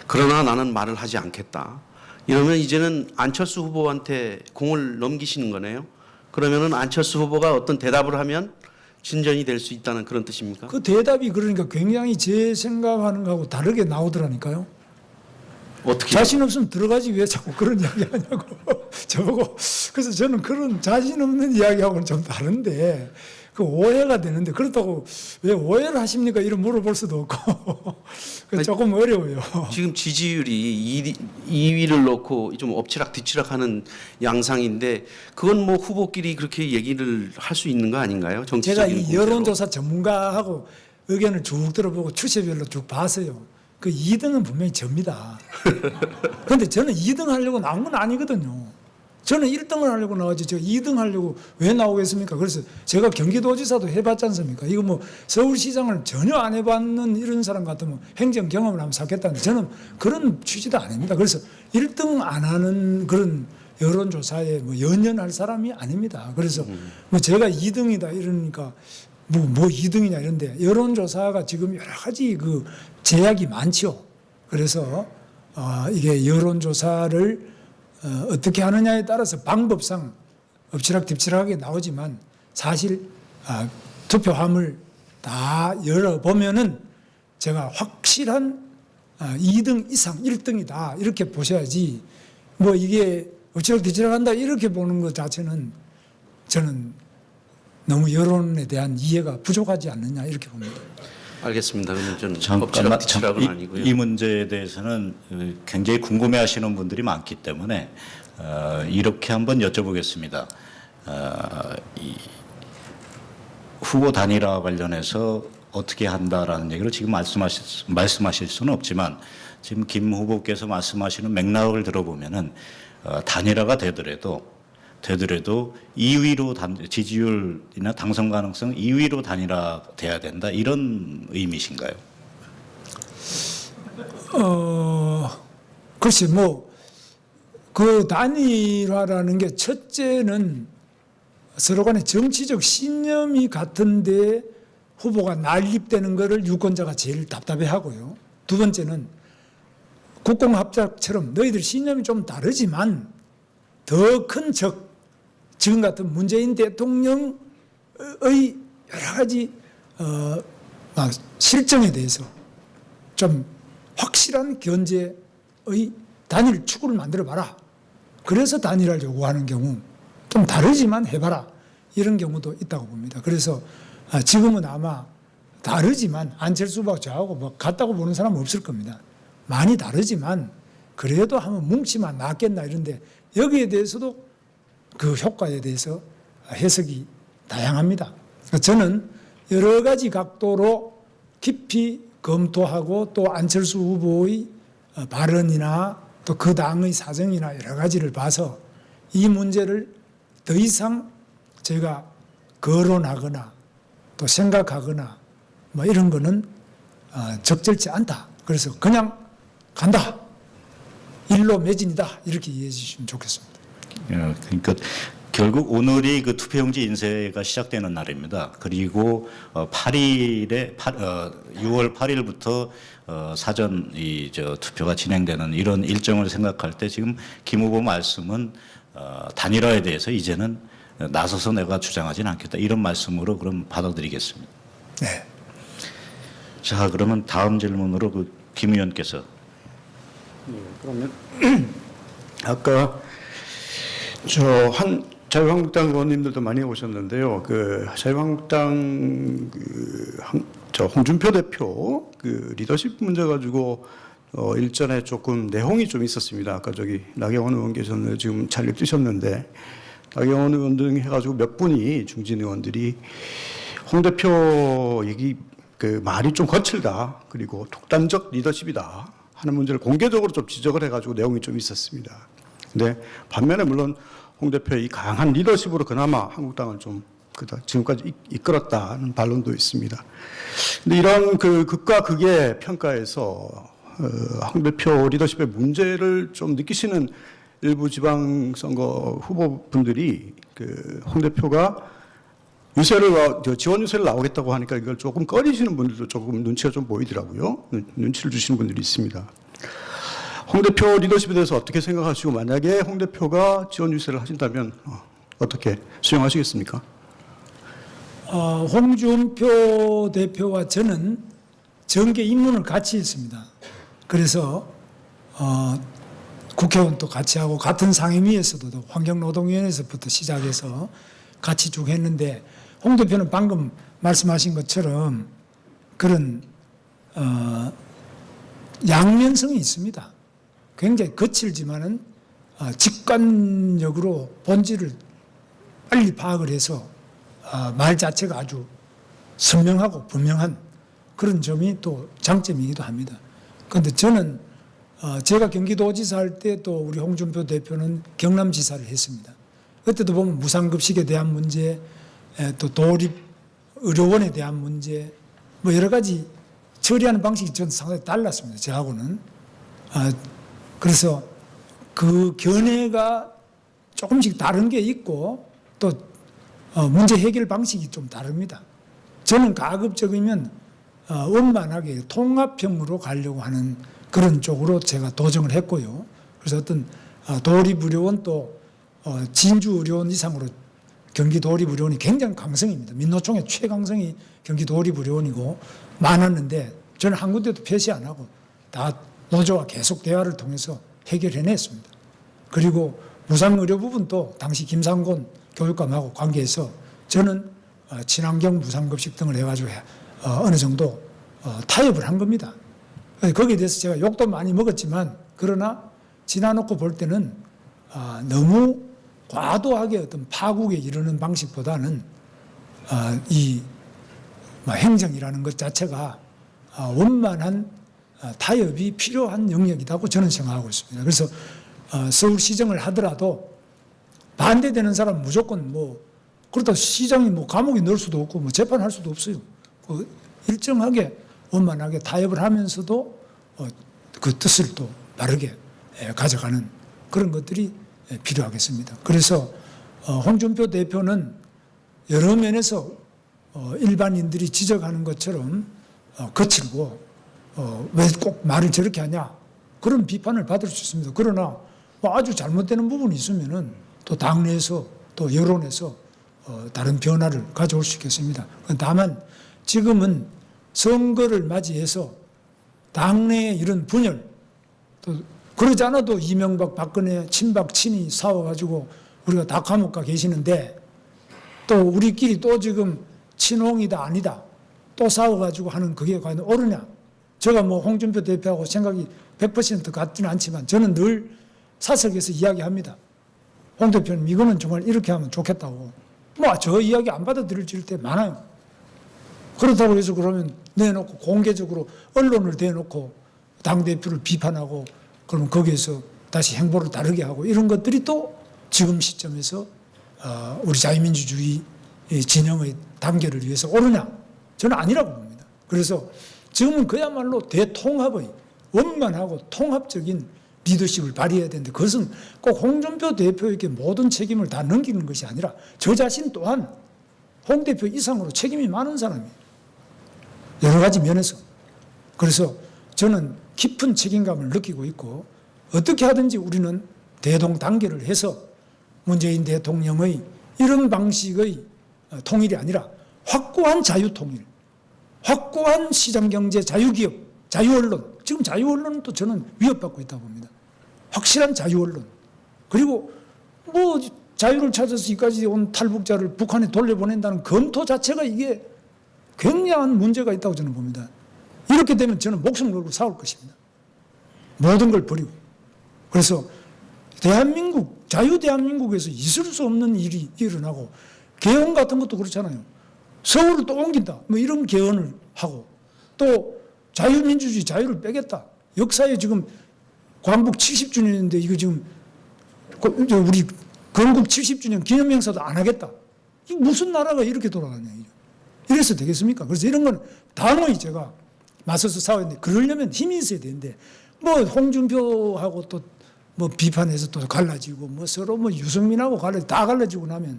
그러나 나는 말을 하지 않겠다. 이러면 이제는 안철수 후보한테 공을 넘기시는 거네요. 그러면은 안철수 후보가 어떤 대답을 하면 진전이 될 수 있다는 그런 뜻입니까? 그 대답이 그러니까 굉장히 제 생각하는 거하고 다르게 나오더라니까요. 어떻게? 자신 없으면 들어가지 왜 자꾸 그런 이야기 하냐고 저보고. 그래서 저는 그런 자신 없는 이야기하고는 좀 다른데 그 오해가 되는데 그렇다고 왜 오해를 하십니까? 이런 물어볼 수도 없고 조금 어려워요. 지금 지지율이 2위를 놓고 좀 엎치락뒤치락하는 양상인데 그건 뭐 후보끼리 그렇게 얘기를 할 수 있는 거 아닌가요? 제가 정치적인 이 공세로. 여론조사 전문가하고 의견을 쭉 들어보고 추세별로 쭉 봤어요. 그 2등은 분명히 접니다. 그런데 저는 2등 하려고 나온 건 아니거든요. 저는 1등을 하려고 나오지 저 2등 하려고 왜 나오겠습니까? 그래서 제가 경기도지사도 해봤지 않습니까? 이거 뭐 서울시장을 전혀 안 해봤는 이런 사람 같으면 행정 경험을 하면 샀겠다는데 저는 그런 취지도 아닙니다. 그래서 1등 안 하는 그런 여론조사에 뭐 연연할 사람이 아닙니다. 그래서 뭐 제가 2등이다 이러니까 뭐 2등이냐 이런데 여론조사가 지금 여러 가지 그 제약이 많죠. 그래서 이게 여론조사를 어떻게 하느냐에 따라서 방법상 엎치락뒤치락하게 나오지만 사실 투표함을 다 열어보면은 제가 확실한 2등 이상 1등이다 이렇게 보셔야지 뭐 이게 엎치락뒤치락한다 이렇게 보는 것 자체는 저는 너무 여론에 대한 이해가 부족하지 않느냐 이렇게 봅니다. 알겠습니다. 그러면 저는 잠깐만, 엎치락뒤치락은 아니고요. 이 문제에 대해서는 굉장히 궁금해하시는 분들이 많기 때문에 이렇게 한번 여쭤보겠습니다. 이 후보 단일화 관련해서 어떻게 한다라는 얘기를 지금 말씀하실 수는 없지만 지금 김 후보께서 말씀하시는 맥락을 들어보면은 단일화가 되더라도 2위로 지지율이나 당선 가능성 2위로 단일화돼야 된다 이런 의미신가요? 글쎄 뭐 그 단일화라는 게 첫째는 서로 간에 정치적 신념이 같은데 후보가 난립되는 것을 유권자가 제일 답답해하고요. 두 번째는 국공합작처럼 너희들 신념이 좀 다르지만 더 큰 적, 지금 같은 문재인 대통령의 여러 가지 실정에 대해서 좀 확실한 견제의 단일 추구를 만들어봐라. 그래서 단일화를 요구하는 경우 좀 다르지만 해봐라. 이런 경우도 있다고 봅니다. 그래서 지금은 아마 다르지만 안철수 후보가 저하고 뭐 같다고 보는 사람은 없을 겁니다. 많이 다르지만 그래도 한번 뭉치면 낫겠나 이런데 여기에 대해서도 그 효과에 대해서 해석이 다양합니다. 저는 여러 가지 각도로 깊이 검토하고 또 안철수 후보의 발언이나 또 그 당의 사정이나 여러 가지를 봐서 이 문제를 더 이상 제가 거론하거나 또 생각하거나 뭐 이런 거는 적절치 않다. 그래서 그냥 간다. 일로 매진이다 이렇게 이해해 주시면 좋겠습니다. 그러니까 결국 오늘이 그 투표용지 인쇄가 시작되는 날입니다. 그리고 6월 8일부터 사전 투표가 진행되는 이런 일정을 생각할 때 지금 김 후보 말씀은 단일화에 대해서 이제는 나서서 내가 주장하지는 않겠다 이런 말씀으로 그럼 받아들이겠습니다. 네. 자, 그러면 다음 질문으로 김 의원께서. 그러면 아까 자유한국당 의원님들도 많이 오셨는데요. 자유한국당 홍준표 대표 리더십 문제 가지고 일전에 조금 내홍이 좀 있었습니다. 아까 나경원 의원께서는 지금 잘 뛰셨는데 나경원 의원 등 해가지고 몇 분이 중진 의원들이 홍 대표 얘기 말이 좀 거칠다 그리고 독단적 리더십이다 하는 문제를 공개적으로 좀 지적을 해가지고 내용이 좀 있었습니다. 근데 반면에 물론 홍 대표의 이 강한 리더십으로 그나마 한국당을 좀 지금까지 이끌었다는 반론도 있습니다. 근데 이런 극과 극의 평가에서 홍 대표 리더십의 문제를 좀 느끼시는 일부 지방선거 후보분들이 홍 대표가 지원 유세를 나오겠다고 하니까 이걸 조금 꺼리시는 분들도 조금 눈치가 좀 보이더라고요. 눈치를 주시는 분들이 있습니다. 홍 대표 리더십에 대해서 어떻게 생각하시고 만약에 홍 대표가 지원 유세를 하신다면 어떻게 수용하시겠습니까? 홍준표 대표와 저는 정계 입문을 같이 했습니다. 그래서 국회의원도 같이 하고 같은 상임위에서도 환경노동위원회에서부터 시작해서 같이 쭉 했는데 홍 대표는 방금 말씀하신 것처럼 그런 양면성이 있습니다. 굉장히 거칠지만은 직관적으로 본질을 빨리 파악을 해서 말 자체가 아주 선명하고 분명한 그런 점이 또 장점이기도 합니다. 그런데 저는 제가 경기도지사 할 때 또 우리 홍준표 대표는 경남지사를 했습니다. 그때도 보면 무상급식에 대한 문제, 또 도립의료원에 대한 문제, 뭐 여러 가지 처리하는 방식이 전 상당히 달랐습니다. 저하고는. 그래서 그 견해가 조금씩 다른 게 있고 또 문제 해결 방식이 좀 다릅니다. 저는 가급적이면 원만하게 통합형으로 가려고 하는 그런 쪽으로 제가 도정을 했고요. 그래서 어떤 도립의료원 또 진주의료원 이상으로 경기도립의료원이 굉장히 강성입니다. 민노총의 최강성이 경기도립의료원이고 많았는데 저는 한 군데도 폐시 안 하고 다 노조와 계속 대화를 통해서 해결해냈습니다. 그리고 무상의료 부분도 당시 김상곤 교육감하고 관계해서 저는 친환경 무상급식 등을 해가지고 어느 정도 타협을 한 겁니다. 거기에 대해서 제가 욕도 많이 먹었지만 그러나 지나놓고 볼 때는 너무 과도하게 어떤 파국에 이르는 방식보다는 이 행정이라는 것 자체가 원만한 타협이 필요한 영역이라고 저는 생각하고 있습니다. 그래서 서울시정을 하더라도 반대되는 사람은 무조건 그렇다고 시장이 감옥에 넣을 수도 없고 재판할 수도 없어요. 일정하게 원만하게 타협을 하면서도 그 뜻을 또 바르게 가져가는 그런 것들이 필요하겠습니다. 그래서 홍준표 대표는 여러 면에서 일반인들이 지적하는 것처럼 거칠고 왜 꼭 말을 저렇게 하냐 그런 비판을 받을 수 있습니다. 그러나 아주 잘못되는 부분이 있으면은 또 당내에서 또 여론에서 다른 변화를 가져올 수 있겠습니다. 다만 지금은 선거를 맞이해서 당내의 이런 분열 또 그러지 않아도 이명박 박근혜 친박 친이 싸워가지고 우리가 다 감옥 가 계시는데 또 우리끼리 또 지금 친홍이다 아니다 또 싸워가지고 하는 그게 과연 옳으냐. 제가 홍준표 대표하고 생각이 100% 같지는 않지만 저는 늘 사석에서 이야기합니다. 홍 대표님 이거는 정말 이렇게 하면 좋겠다고. 저 이야기 안 받아들일 때 많아요. 그렇다고 해서 그러면 내놓고 공개적으로 언론을 대놓고 당대표를 비판하고 그러면 거기에서 다시 행보를 다르게 하고 이런 것들이 또 지금 시점에서 우리 자유민주주의 진영의 단결을 위해서 옳으냐? 저는 아니라고 봅니다. 그래서 지금은 그야말로 대통합의 원만하고 통합적인 리더십을 발휘해야 되는데 그것은 꼭 홍준표 대표에게 모든 책임을 다 넘기는 것이 아니라 저 자신 또한 홍 대표 이상으로 책임이 많은 사람이에요. 여러 가지 면에서. 그래서 저는 깊은 책임감을 느끼고 있고 어떻게 하든지 우리는 대동단계를 해서 문재인 대통령의 이런 방식의 통일이 아니라 확고한 자유통일, 확고한 시장경제 자유기업, 자유언론, 지금 자유언론은 또 저는 위협받고 있다고 봅니다. 확실한 자유언론. 그리고 뭐 자유를 찾아서 이까지 온 탈북자를 북한에 돌려보낸다는 검토 자체가 이게 굉장한 문제가 있다고 저는 봅니다. 이렇게 되면 저는 목숨을 걸고 싸울 것입니다. 모든 걸 버리고. 그래서 대한민국, 자유대한민국에서 있을 수 없는 일이 일어나고 개헌 같은 것도 그렇잖아요. 서울을 또 옮긴다. 뭐 이런 개헌을 하고 또 자유민주주의 자유를 빼겠다. 역사에 지금 광복 70주년인데 이거 지금 우리 건국 70주년 기념행사도 안 하겠다. 이 무슨 나라가 이렇게 돌아가냐. 이래서 되겠습니까? 그래서 이런 건 당연히 제가 맞서서 싸워야 되는데 그러려면 힘이 있어야 되는데 뭐 홍준표하고 또 뭐 비판해서 또 갈라지고 뭐 서로 뭐 유승민하고 다 갈라지고 나면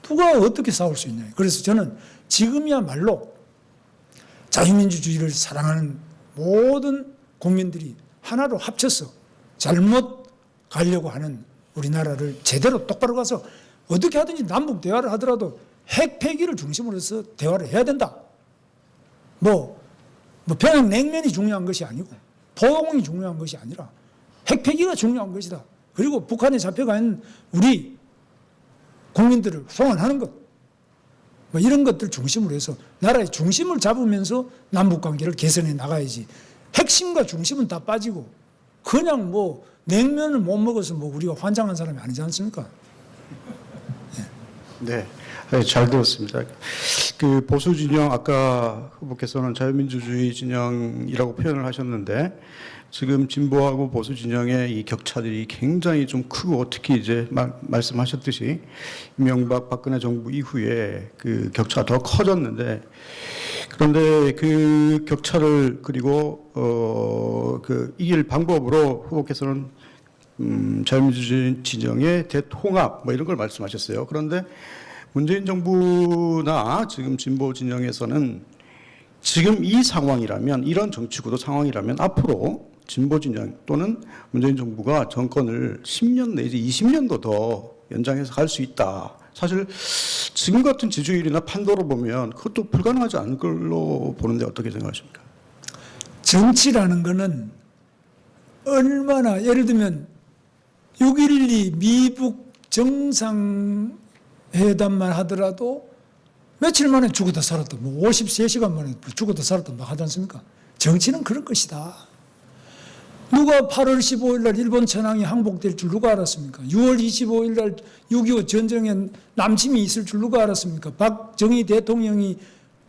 누가 어떻게 싸울 수 있냐. 그래서 저는 지금이야말로 자유민주주의를 사랑하는 모든 국민들이 하나로 합쳐서 잘못 가려고 하는 우리나라를 제대로 똑바로 가서 어떻게 하든지 남북 대화를 하더라도 핵 폐기를 중심으로 해서 대화를 해야 된다. 뭐 평양 냉면이 중요한 것이 아니고 포용이 중요한 것이 아니라 핵 폐기가 중요한 것이다. 그리고 북한에 잡혀가 있는 우리 국민들을 송환하는 것. 뭐 이런 것들 중심으로 해서 나라의 중심을 잡으면서 남북관계를 개선해 나가야지. 핵심과 중심은 다 빠지고 그냥 뭐 냉면을 못 먹어서 뭐 우리가 환장한 사람이 아니지 않습니까? 네, 잘 들었습니다. 그 보수 진영 아까 후보께서는 자유민주주의 진영이라고 표현을 하셨는데 지금 진보하고 보수 진영의 이 격차들이 굉장히 좀 크고 특히 이제 말씀하셨듯이 이명박 박근혜 정부 이후에 그 격차가 더 커졌는데 그런데 그 격차를 그리고 그 이길 방법으로 후보께서는 자유민주주의 진영의 대통합 뭐 이런 걸 말씀하셨어요. 그런데 문재인 정부나 지금 진보 진영에서는 지금 이 상황이라면 이런 정치구도 상황이라면 앞으로 진보 진영 또는 문재인 정부가 정권을 10년 내지 20년도 더 연장해서 갈 수 있다. 사실 지금 같은 지지율이나 판도로 보면 그것도 불가능하지 않을 걸로 보는데 어떻게 생각하십니까? 정치라는 거는 얼마나 예를 들면 6.12 미북 정상회담만 하더라도 며칠 만에 죽었다 살았다 뭐 53시간 만에 죽었다 살았다 막 하지 않습니까? 정치는 그런 것이다. 누가 8월 15일 날 일본 천황이 항복될 줄 누가 알았습니까? 6월 25일 날 6.25 전쟁에 남침이 있을 줄 누가 알았습니까? 박정희 대통령이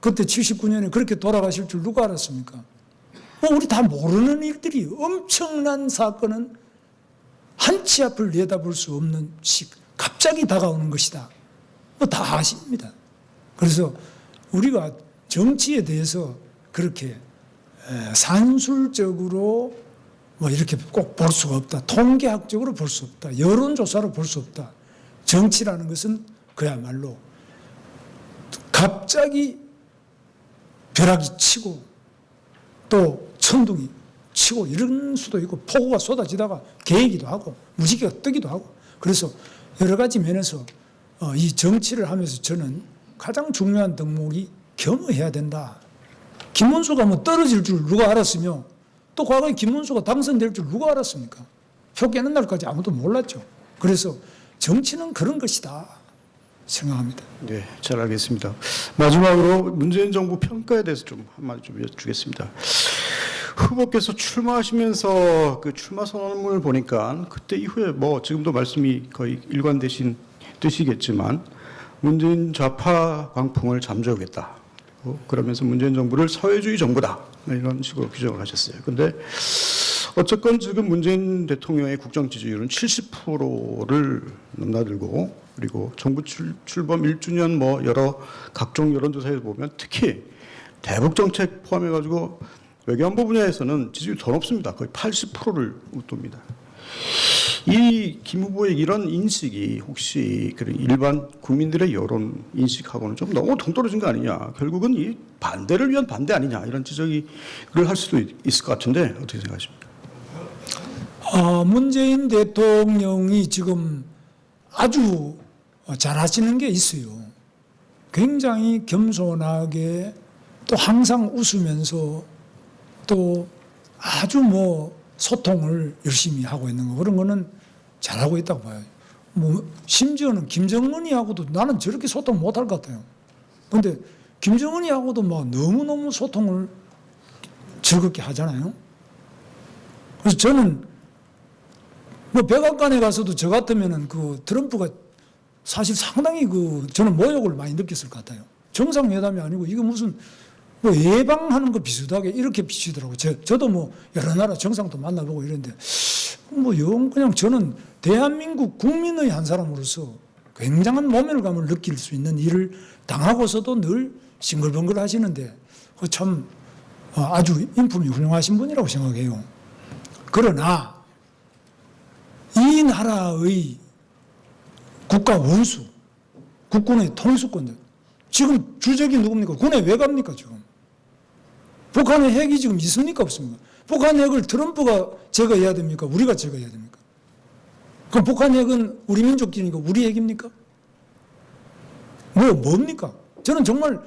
그때 79년에 그렇게 돌아가실 줄 누가 알았습니까? 우리 다 모르는 일들이 엄청난 사건은 한치 앞을 내다볼 수 없는 갑자기 다가오는 것이다. 뭐 다 아십니다. 그래서 우리가 정치에 대해서 그렇게 산술적으로 뭐 이렇게 꼭 볼 수가 없다. 통계학적으로 볼 수 없다. 여론조사로 볼 수 없다. 정치라는 것은 그야말로 갑자기 벼락이 치고 또 천둥이 치고 이런 수도 있고 폭우가 쏟아지다가 개이기도 하고 무지개가 뜨기도 하고 그래서 여러 가지 면에서 이 정치를 하면서 저는 가장 중요한 덕목이 겸허해야 된다. 김문수가 뭐 떨어질 줄 누가 알았으며 또 과거에 김문수가 당선될 줄 누가 알았습니까? 표 깨는 날까지 아무도 몰랐죠. 그래서 정치는 그런 것이다 생각합니다. 네, 잘 알겠습니다. 마지막으로 문재인 정부 평가에 대해서 좀 한마디 좀 여쭙겠습니다. 후보께서 출마하시면서 그 출마 선언문을 보니까 그때 이후에 뭐 지금도 말씀이 거의 일관되신 뜻이겠지만 문재인 좌파 광풍을 잠재우겠다. 그러면서 문재인 정부를 사회주의 정부다. 이런 식으로 규정을 하셨어요. 그런데 어쨌건 지금 문재인 대통령의 국정 지지율은 70%를 넘나들고 그리고 정부 출범 1주년 뭐 여러 각종 여론조사에 보면 특히 대북 정책 포함해가지고 외교안보 분야에서는 지지율이 더 높습니다. 거의 80%를 웃돕니다. 이 김 후보의 이런 인식이 혹시 그런 일반 국민들의 여론 인식하고는 좀 너무 동떨어진 거 아니냐. 결국은 이 반대를 위한 반대 아니냐. 이런 지적을 할 수도 있을 것 같은데 어떻게 생각하십니까? 문재인 대통령이 지금 아주 잘하시는 게 있어요. 굉장히 겸손하게 또 항상 웃으면서 또 아주 뭐 소통을 열심히 하고 있는 거 그런 거는 잘하고 있다고 봐요. 뭐 심지어는 김정은이하고도 나는 저렇게 소통 못할 것 같아요. 근데 김정은이하고도 막 너무너무 소통을 즐겁게 하잖아요. 그래서 저는 뭐 백악관에 가서도 저 같으면은 그 트럼프가 사실 상당히 그 저는 모욕을 많이 느꼈을 것 같아요. 정상회담이 아니고 이거 무슨 뭐 예방하는 거 비슷하게 이렇게 비치더라고요. 저도 뭐 여러 나라 정상도 만나보고 이랬는데 뭐 영 그냥 저는 대한민국 국민의 한 사람으로서 굉장한 모멸감을 느낄 수 있는 일을 당하고서도 늘 싱글벙글 하시는데 참 아주 인품이 훌륭하신 분이라고 생각해요. 그러나 이 나라의 국가 원수, 국군의 통수권들 지금 주적이 누굽니까? 군에 왜 갑니까 지금? 북한의 핵이 지금 있습니까 없습니까? 북한 핵을 트럼프가 제거해야 됩니까? 우리가 제거해야 됩니까? 그럼 북한 핵은 우리 민족끼리니까 우리 핵입니까? 뭡니까? 저는 정말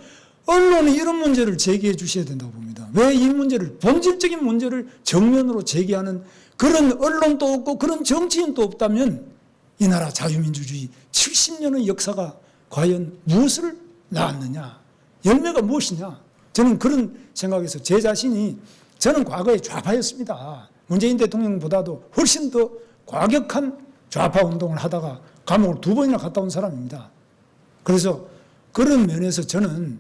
언론이 이런 문제를 제기해 주셔야 된다고 봅니다. 왜 이 문제를 본질적인 문제를 정면으로 제기하는 그런 언론도 없고 그런 정치인도 없다면 이 나라 자유민주주의 70년의 역사가 과연 무엇을 낳았느냐? 열매가 무엇이냐? 저는 그런 생각에서 제 자신이 저는 과거에 좌파였습니다. 문재인 대통령보다도 훨씬 더 과격한 좌파 운동을 하다가 감옥을 2번이나 갔다 온 사람입니다. 그래서 그런 면에서 저는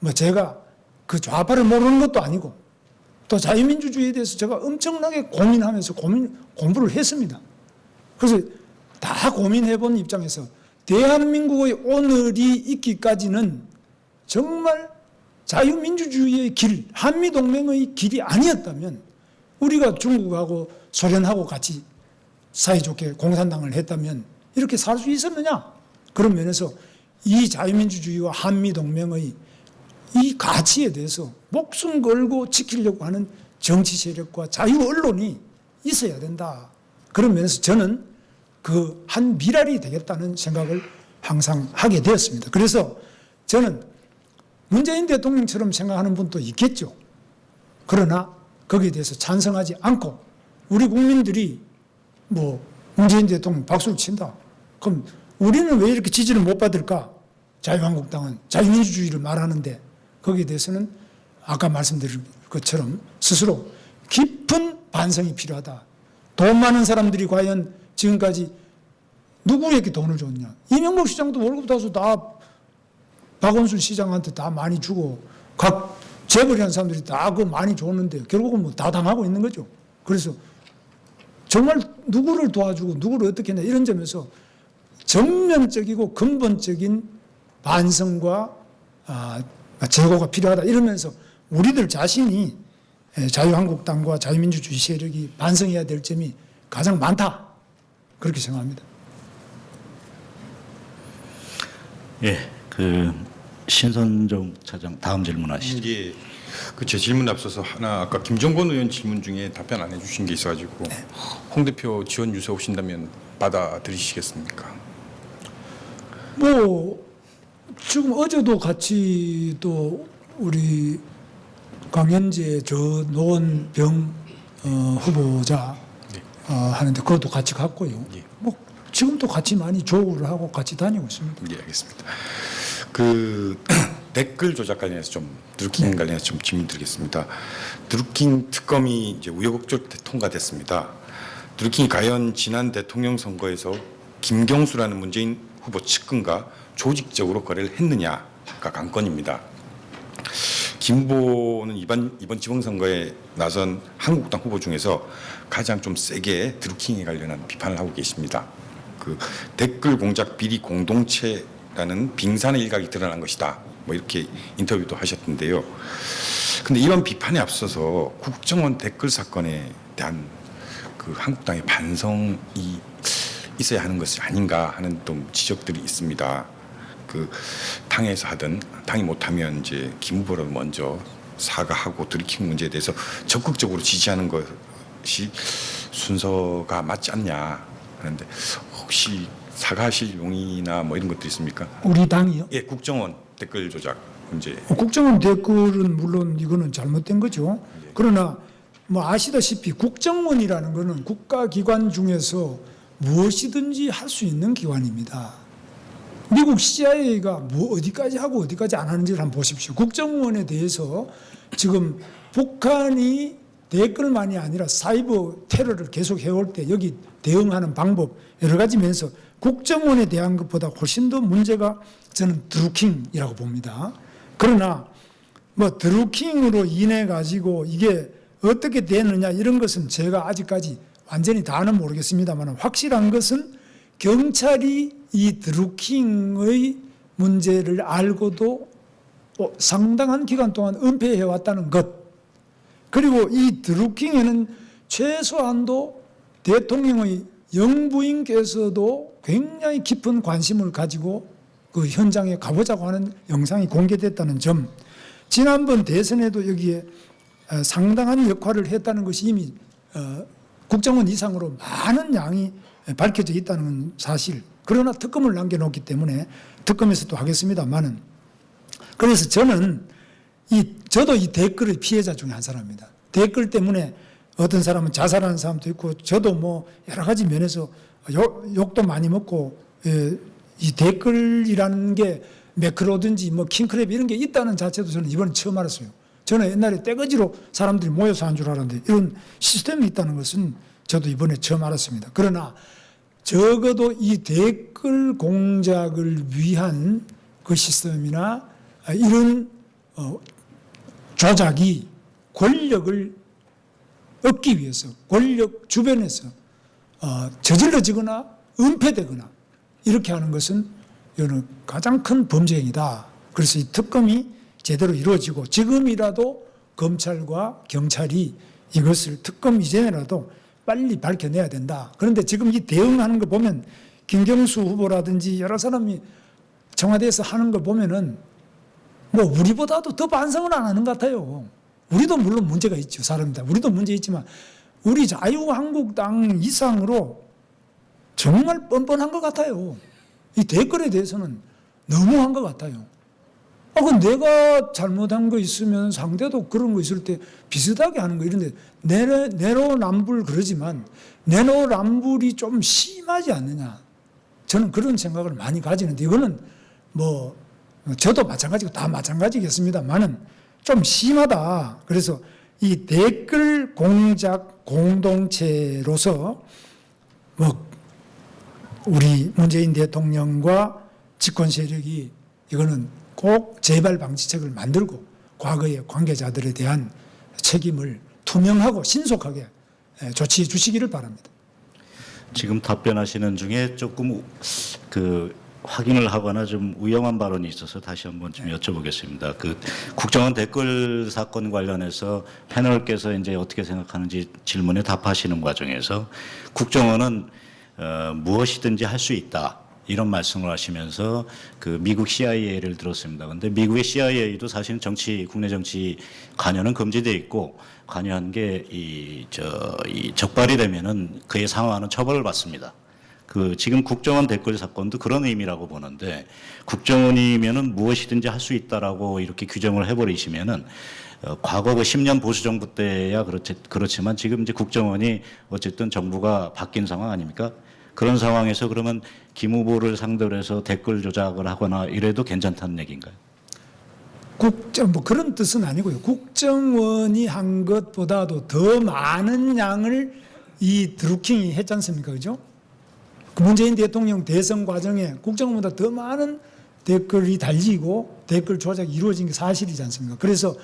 뭐 제가 그 좌파를 모르는 것도 아니고 또 자유민주주의에 대해서 제가 엄청나게 고민하면서 공부를 했습니다. 그래서 다 고민해본 입장에서 대한민국의 오늘이 있기까지는 정말 자유민주주의의 길, 한미동맹의 길이 아니었다면 우리가 중국하고 소련하고 같이 사이좋게 공산당을 했다면 이렇게 살 수 있었느냐? 그런 면에서 이 자유민주주의와 한미동맹의 이 가치에 대해서 목숨 걸고 지키려고 하는 정치 세력과 자유 언론이 있어야 된다. 그런 면에서 저는 그 한 미랄이 되겠다는 생각을 항상 하게 되었습니다. 그래서 저는 문재인 대통령처럼 생각하는 분도 있겠죠. 그러나 거기에 대해서 찬성하지 않고 우리 국민들이 뭐 문재인 대통령 박수를 친다. 그럼 우리는 왜 이렇게 지지를 못 받을까? 자유한국당은 자유민주주의를 말하는데 거기에 대해서는 아까 말씀드린 것처럼 스스로 깊은 반성이 필요하다. 돈 많은 사람들이 과연 지금까지 누구에게 돈을 줬냐? 이명박 시장도 월급 타서 다 박원순 시장한테 다 많이 주고 각 재벌이라는 사람들이 다 그 많이 줬는데 결국은 뭐 다 당하고 있는 거죠. 그래서 정말 누구를 도와주고 누구를 어떻게 했냐 이런 점에서 정면적이고 근본적인 반성과 재고가 필요하다 이러면서 우리들 자신이 자유한국당과 자유민주주의 세력이 반성해야 될 점이 가장 많다 그렇게 생각합니다. 예, 신선정 차장 다음 질문하시죠. 예, 제 질문 앞서서 하나 아까 김정권 의원 질문 중에 답변 안 해주신 게 있어가지고 홍 대표 지원 유세 오신다면 받아들이시겠습니까? 뭐 지금 어제도 같이 또 우리 강현재 저 노원병 후보자 하는데 그것도 같이 갔고요. 예. 뭐 지금도 같이 많이 조우를 하고 같이 다니고 있습니다. 예, 알겠습니다. 댓글 조작 관련해서 좀 드루킹 관련해서 좀 질문 드리겠습니다. 드루킹 특검이 이제 우여곡절 통과됐습니다. 드루킹이 과연 지난 대통령 선거에서 김경수라는 문재인 후보 측근과 조직적으로 거래를 했느냐가 관건입니다. 김 후보는 이번 지방선거에 나선 한국당 후보 중에서 가장 좀 세게 드루킹에 관련한 비판을 하고 계십니다. 댓글 공작 비리 공동체라는 빙산의 일각이 드러난 것이다. 뭐 이렇게 인터뷰도 하셨던데요. 근데 이런 비판에 앞서서 국정원 댓글 사건에 대한 그 한국당의 반성이 있어야 하는 것이 아닌가 하는 또 지적들이 있습니다. 그 당에서 하든 당이 못하면 이제 김 후보를 먼저 사과하고 들이키는 문제에 대해서 적극적으로 지지하는 것이 순서가 맞지 않냐 하는데 혹시 사과하실 용의나 뭐 이런 것도 있습니까? 우리 당이요? 예, 국정원 댓글 조작 문제. 국정원 댓글은 물론 이거는 잘못된 거죠. 그러나 뭐 아시다시피 국정원이라는 거는 국가기관 중에서 무엇이든지 할 수 있는 기관입니다. 미국 CIA가 뭐 어디까지 하고 어디까지 안 하는지를 한번 보십시오. 국정원에 대해서 지금 북한이 댓글만이 아니라 사이버 테러를 계속 해올 때 여기 대응하는 방법 여러 가지 면에서 국정원에 대한 것보다 훨씬 더 문제가 저는 드루킹이라고 봅니다. 그러나 뭐 드루킹으로 인해 가지고 이게 어떻게 되느냐 이런 것은 제가 아직까지 완전히 다는 모르겠습니다만 확실한 것은 경찰이 이 드루킹의 문제를 알고도 상당한 기간 동안 은폐해 왔다는 것, 그리고 이 드루킹에는 최소한도 대통령의 영부인께서도 굉장히 깊은 관심을 가지고 그 현장에 가보자고 하는 영상이 공개됐다는 점, 지난번 대선에도 여기에 상당한 역할을 했다는 것이 이미 국정원 이상으로 많은 양이 밝혀져 있다는 사실. 그러나 특검을 남겨놓기 때문에 특검에서도 하겠습니다만은, 그래서 저는 저도 이 댓글의 피해자 중에 한 사람입니다. 댓글 때문에 어떤 사람은 자살하는 사람도 있고, 저도 뭐 여러 가지 면에서 욕도 많이 먹고, 이 댓글이라는 게 매크로든지 뭐 킹크랩 이런 게 있다는 자체도 저는 이번에 처음 알았어요. 저는 옛날에 떼거지로 사람들이 모여서 한 줄 알았는데 이런 시스템이 있다는 것은 저도 이번에 처음 알았습니다. 그러나 적어도 이 댓글 공작을 위한 그 시스템이나 이런 조작이 권력을 얻기 위해서 권력 주변에서 저질러지거나 은폐되거나 이렇게 하는 것은 이거는 가장 큰 범죄 행위다. 그래서 이 특검이 제대로 이루어지고 지금이라도 검찰과 경찰이 이것을 특검 이전이라도 빨리 밝혀내야 된다. 그런데 지금 이 대응하는 거 보면 김경수 후보라든지 여러 사람이 청와대에서 하는 거 보면은 뭐 우리보다도 더 반성을 안 하는 것 같아요. 우리도 물론 문제가 있죠. 사람이다. 우리도 문제 있지만 우리 자유한국당 이상으로 정말 뻔뻔한 것 같아요. 이 댓글에 대해서는 너무한 것 같아요. 그 내가 잘못한 거 있으면 상대도 그런 거 있을 때 비슷하게 하는 거 이런데 내로남불 그러지만 내로남불이 좀 심하지 않느냐. 저는 그런 생각을 많이 가지는데 이거는 뭐 저도 마찬가지고 다 마찬가지겠습니다만은 좀 심하다. 그래서 이 댓글 공작 공동체로서 뭐 우리 문재인 대통령과 집권 세력이 이거는 꼭 재발 방지책을 만들고 과거의 관계자들에 대한 책임을 투명하고 신속하게 조치해 주시기를 바랍니다. 지금 답변하시는 중에 조금 그 확인을 하거나 좀 위험한 발언이 있어서 다시 한번 좀 여쭤보겠습니다. 그 국정원 댓글 사건 관련해서 패널께서 이제 어떻게 생각하는지 질문에 답하시는 과정에서 국정원은 무엇이든지 할 수 있다. 이런 말씀을 하시면서 그 미국 CIA를 들었습니다. 그런데 미국의 CIA도 사실은 국내 정치 관여는 금지되어 있고 관여한 게 이 적발이 되면은 그에 상응하는 처벌을 받습니다. 그 지금 국정원 댓글 사건도 그런 의미라고 보는데 국정원이면은 무엇이든지 할 수 있다라고 이렇게 규정을 해버리시면은 과거 그 10년 보수 정부 때야 그렇지만 지금 이제 국정원이 어쨌든 정부가 바뀐 상황 아닙니까? 그런 상황에서 그러면 김 후보를 상대로 해서 댓글 조작을 하거나 이래도 괜찮다는 얘기인가요? 뭐 그런 뜻은 아니고요. 국정원이 한 것보다도 더 많은 양을 이 드루킹이 했지 않습니까? 그죠? 문재인 대통령 대선 과정에 국정원보다 더 많은 댓글이 달리고 댓글 조작이 이루어진 게 사실이지 않습니까? 그래서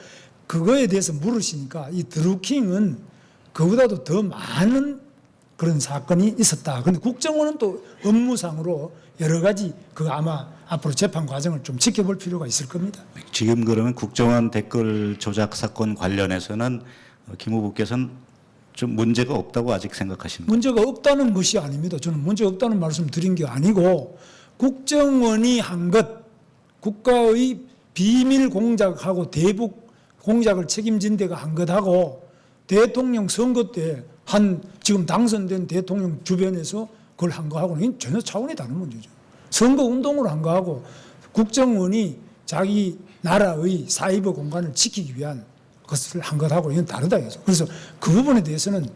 그거에 대해서 물으시니까 이 드루킹은 그보다도 더 많은 그런 사건이 있었다. 그런데 국정원은 또 업무상으로 여러 가지 그 아마 앞으로 재판 과정을 좀 지켜볼 필요가 있을 겁니다. 지금 그러면 국정원 댓글 조작 사건 관련해서는 김 후보께서는 좀 문제가 없다고 아직 생각하시는 거예요? 문제가 없다는 것이 아닙니다. 저는 문제가 없다는 말씀 드린 게 아니고 국정원이 한 것, 국가의 비밀 공작하고 대북 공작을 책임진 데가 한 것하고 대통령 선거 때 한 지금 당선된 대통령 주변에서 그걸 한 거하고는 전혀 차원이 다른 문제죠. 선거 운동으로 한 거하고 국정원이 자기 나라의 사이버 공간을 지키기 위한 것을 한 것하고 이건 다르다 해서. 그래서 그 부분에 대해서는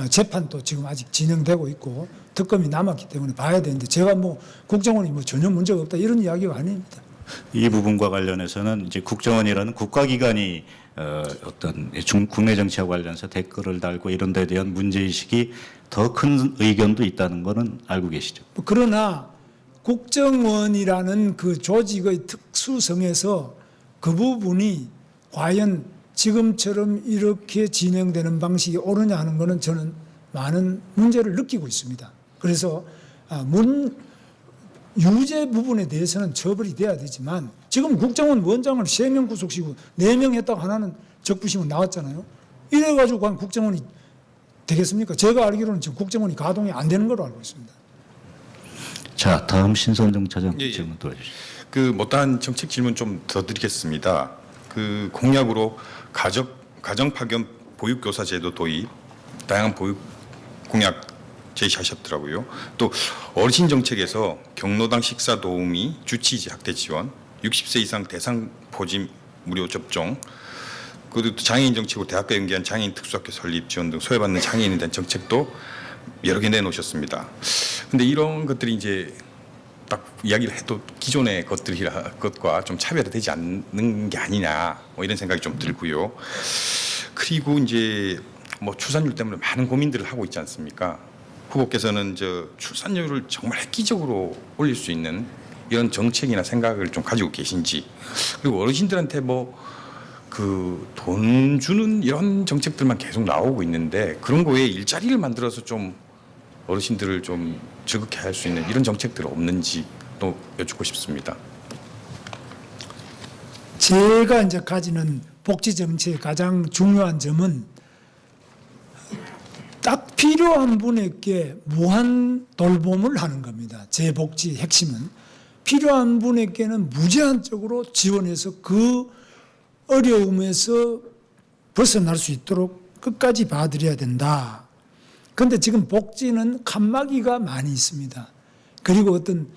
재판도 지금 아직 진행되고 있고 특검이 남았기 때문에 봐야 되는데 제가 뭐 국정원이 뭐 전혀 문제가 없다 이런 이야기가 아닙니다. 이 부분과 관련해서는 이제 국정원이라는 국가기관이 어떤 국내 정치와 관련해서 댓글을 달고 이런 데 대한 문제의식이 더 큰 의견도 있다는 거는 알고 계시죠? 그러나 국정원이라는 그 조직의 특수성에서 그 부분이 과연 지금처럼 이렇게 진행되는 방식이 옳으냐 하는 것은 저는 많은 문제를 느끼고 있습니다. 그래서 유죄 부분에 대해서는 처벌이 돼야 되지만 지금 국정원 원장을 3명 구속시키고 4명 했다고 하나는 적부심은 나왔잖아요. 이래가지고 과연 국정원이 되겠습니까? 제가 알기로는 지금 국정원이 가동이 안 되는 걸로 알고 있습니다. 자, 다음 신선정 차장 예, 예. 질문 도와주시죠. 그 못다한 정책 질문 좀 더 드리겠습니다. 그 공약으로 가정 파견 보육교사 제도 도입, 다양한 보육 공약 제시하셨더라고요. 또 어르신 정책에서 경로당 식사 도우미, 주치의 학대 지원, 60세 이상 대상 포짐 무료 접종, 그리고 또 장애인 정책으로 대학과 연계한 장애인 특수학교 설립 지원 등 소외받는 장애인에 대한 정책도 여러 개 내놓으셨습니다. 근데 이런 것들이 이제 딱 이야기를 해도 기존의 것과 좀 차별화되지 않는 게 아니냐 뭐 이런 생각이 좀 들고요. 그리고 이제 뭐 출산율 때문에 많은 고민들을 하고 있지 않습니까? 후보께서는 저 출산율을 정말 획기적으로 올릴 수 있는 이런 정책이나 생각을 좀 가지고 계신지, 그리고 어르신들한테 뭐 그 돈 주는 이런 정책들만 계속 나오고 있는데 그런 거에 일자리를 만들어서 좀 어르신들을 좀 즐겁게 할 수 있는 이런 정책들 없는지 또 여쭙고 싶습니다. 제가 이제 가지는 복지 정책의 가장 중요한 점은 딱 필요한 분에게 무한 돌봄을 하는 겁니다. 제 복지의 핵심은 필요한 분에게는 무제한적으로 지원해서 그 어려움에서 벗어날 수 있도록 끝까지 봐드려야 된다. 그런데 지금 복지는 칸막이가 많이 있습니다. 그리고 어떤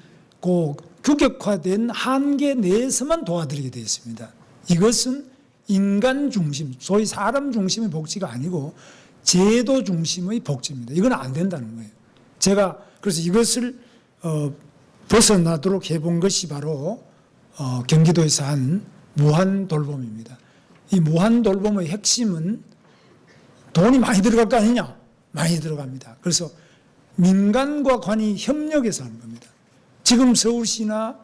규격화된 한계 내에서만 도와드리게 되어 있습니다. 이것은 인간 중심, 소위 사람 중심의 복지가 아니고 제도 중심의 복지입니다. 이건 안 된다는 거예요. 제가 그래서 이것을 벗어나도록 해본 것이 바로 경기도에서 한 무한 돌봄입니다. 이 무한 돌봄의 핵심은 돈이 많이 들어갈 거 아니냐? 많이 들어갑니다. 그래서 민간과 관이 협력해서 하는 겁니다. 지금 서울시나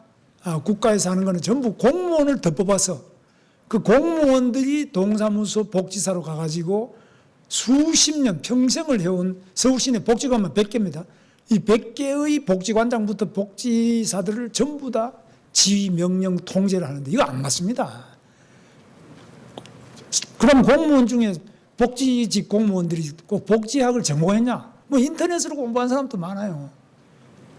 국가에서 하는 거는 전부 공무원을 더 뽑아서 그 공무원들이 동사무소 복지사로 가가지고 수십 년 평생을 해온 서울시내 복지관만 100개입니다. 이 100개의 복지관장부터 복지사들을 전부 다 지휘, 명령, 통제를 하는데 이거 안 맞습니다. 그럼 공무원 중에 복지직 공무원들이 꼭 복지학을 전공했냐? 뭐 인터넷으로 공부한 사람도 많아요.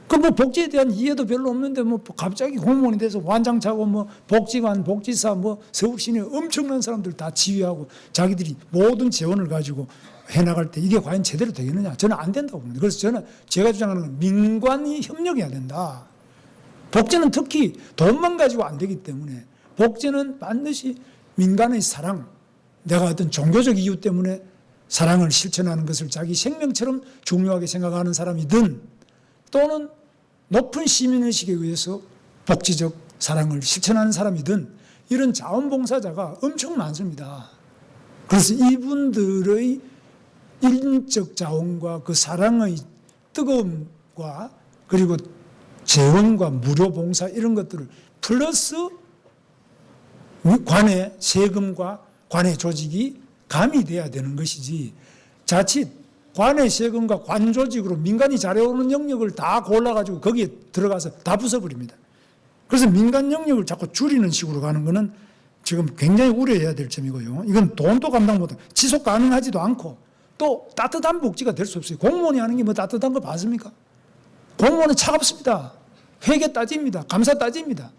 그 뭐 복지에 대한 이해도 별로 없는데 뭐 갑자기 공무원이 돼서 완장차고 뭐 복지관, 복지사, 뭐 서울시내 엄청난 사람들 다 지휘하고 자기들이 모든 재원을 가지고 해나갈 때 이게 과연 제대로 되겠느냐? 저는 안 된다고 봅니다. 그래서 저는 제가 주장하는 건 민관이 협력해야 된다. 복지는 특히 돈만 가지고 안 되기 때문에 복지는 반드시 민간의 사랑, 내가 어떤 종교적 이유 때문에 사랑을 실천하는 것을 자기 생명처럼 중요하게 생각하는 사람이든 또는 높은 시민의식에 의해서 복지적 사랑을 실천하는 사람이든 이런 자원봉사자가 엄청 많습니다. 그래서 이분들의 인적 자원과 그 사랑의 뜨거움과 그리고 재원과 무료 봉사 이런 것들을 플러스 관의 세금과 관의 조직이 가미돼야 되는 것이지 자칫 관의 세금과 관 조직으로 민간이 잘해오는 영역을 다 골라가지고 거기에 들어가서 다 부숴버립니다. 그래서 민간 영역을 자꾸 줄이는 식으로 가는 거는 지금 굉장히 우려해야 될 점이고요. 이건 돈도 감당 못하고 지속 가능하지도 않고 또 따뜻한 복지가 될 수 없어요. 공무원이 하는 게 뭐 따뜻한 거 봤습니까? 공무원은 차갑습니다. 회계 따집니다. 감사 따집니다.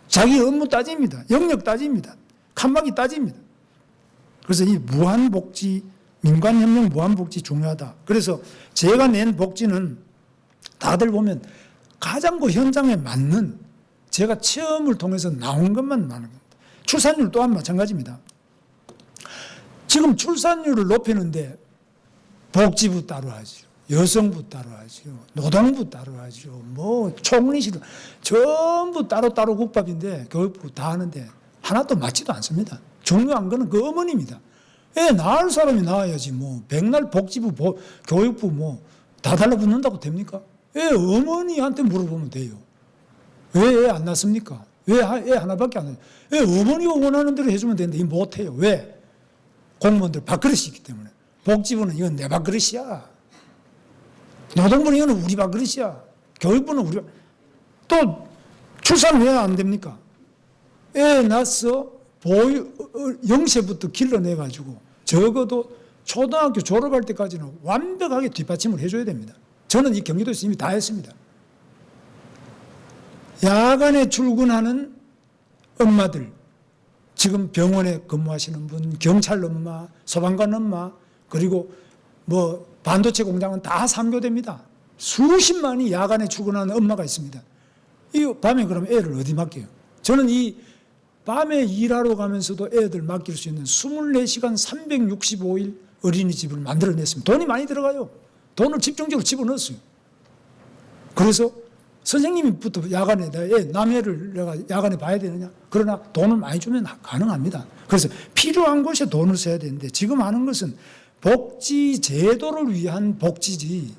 자기 업무 따집니다. 영역 따집니다. 칸막이 따집니다. 그래서 이 무한복지, 민관협력 무한복지 중요하다. 그래서 제가 낸 복지는 다들 보면 가장 그 현장에 맞는 제가 체험을 통해서 나온 것만 많은 겁니다. 출산율 또한 마찬가지입니다. 지금 출산율을 높이는데 복지부 따로 하죠. 여성부 따로 하죠. 노동부 따로 하죠. 뭐 총리실 전부 따로따로 국밥인데 교육부 다 하는데 하나도 맞지도 않습니다. 중요한 거는 그 어머니입니다. 애 낳을 사람이 낳아야지 뭐 백날 복지부 교육부 뭐 다 달라붙는다고 됩니까? 애 어머니한테 물어보면 돼요. 왜 애 안 낳습니까? 왜 애 하나밖에 안 낳아요? 애 어머니가 원하는 대로 해주면 되는데 이 못해요. 왜? 공무원들 밥그릇이 있기 때문에. 복지부는 이건 내 밥그릇이야. 노동부는 이거는 우리 밥그릇이야. 교육부는 우리 또 출산 왜 안 됩니까? 애 낳아서 영세부터 길러내가지고 적어도 초등학교 졸업할 때까지는 완벽하게 뒷받침을 해줘야 됩니다. 저는 이 경기도에서 이미 다 했습니다. 야간에 출근하는 엄마들, 지금 병원에 근무하시는 분, 경찰 엄마, 소방관 엄마, 그리고 뭐 반도체 공장은 다 상교됩니다. 수십만이 야간에 출근하는 엄마가 있습니다. 이 밤에 그럼 애를 어디 맡겨요? 저는 이 밤에 일하러 가면서도 애들 맡길 수 있는 24시간 365일 어린이집을 만들어냈습니다. 돈이 많이 들어가요. 돈을 집중적으로 집어넣었어요. 그래서 선생님부터 야간에 남해를 내가 야간에 봐야 되느냐? 그러나 돈을 많이 주면 가능합니다. 그래서 필요한 곳에 돈을 써야 되는데 지금 하는 것은 복지 제도를 위한 복지지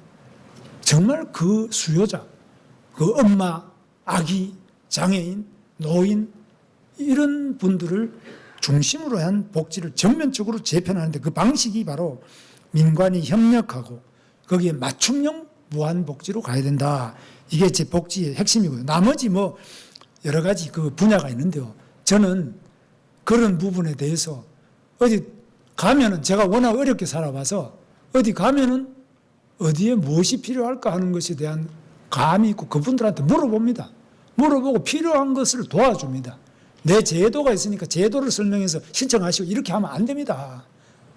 정말 그 수요자, 그 엄마, 아기, 장애인, 노인 이런 분들을 중심으로 한 복지를 전면적으로 재편하는데 그 방식이 바로 민관이 협력하고 거기에 맞춤형 무한복지로 가야 된다. 이게 제 복지의 핵심이고요. 나머지 뭐 여러 가지 그 분야가 있는데요. 저는 그런 부분에 대해서 어디 가면은 제가 워낙 어렵게 살아봐서 어디 가면은 어디에 무엇이 필요할까 하는 것에 대한 감이 있고 그분들한테 물어봅니다. 물어보고 필요한 것을 도와줍니다. 내 제도가 있으니까 제도를 설명해서 신청하시고 이렇게 하면 안 됩니다.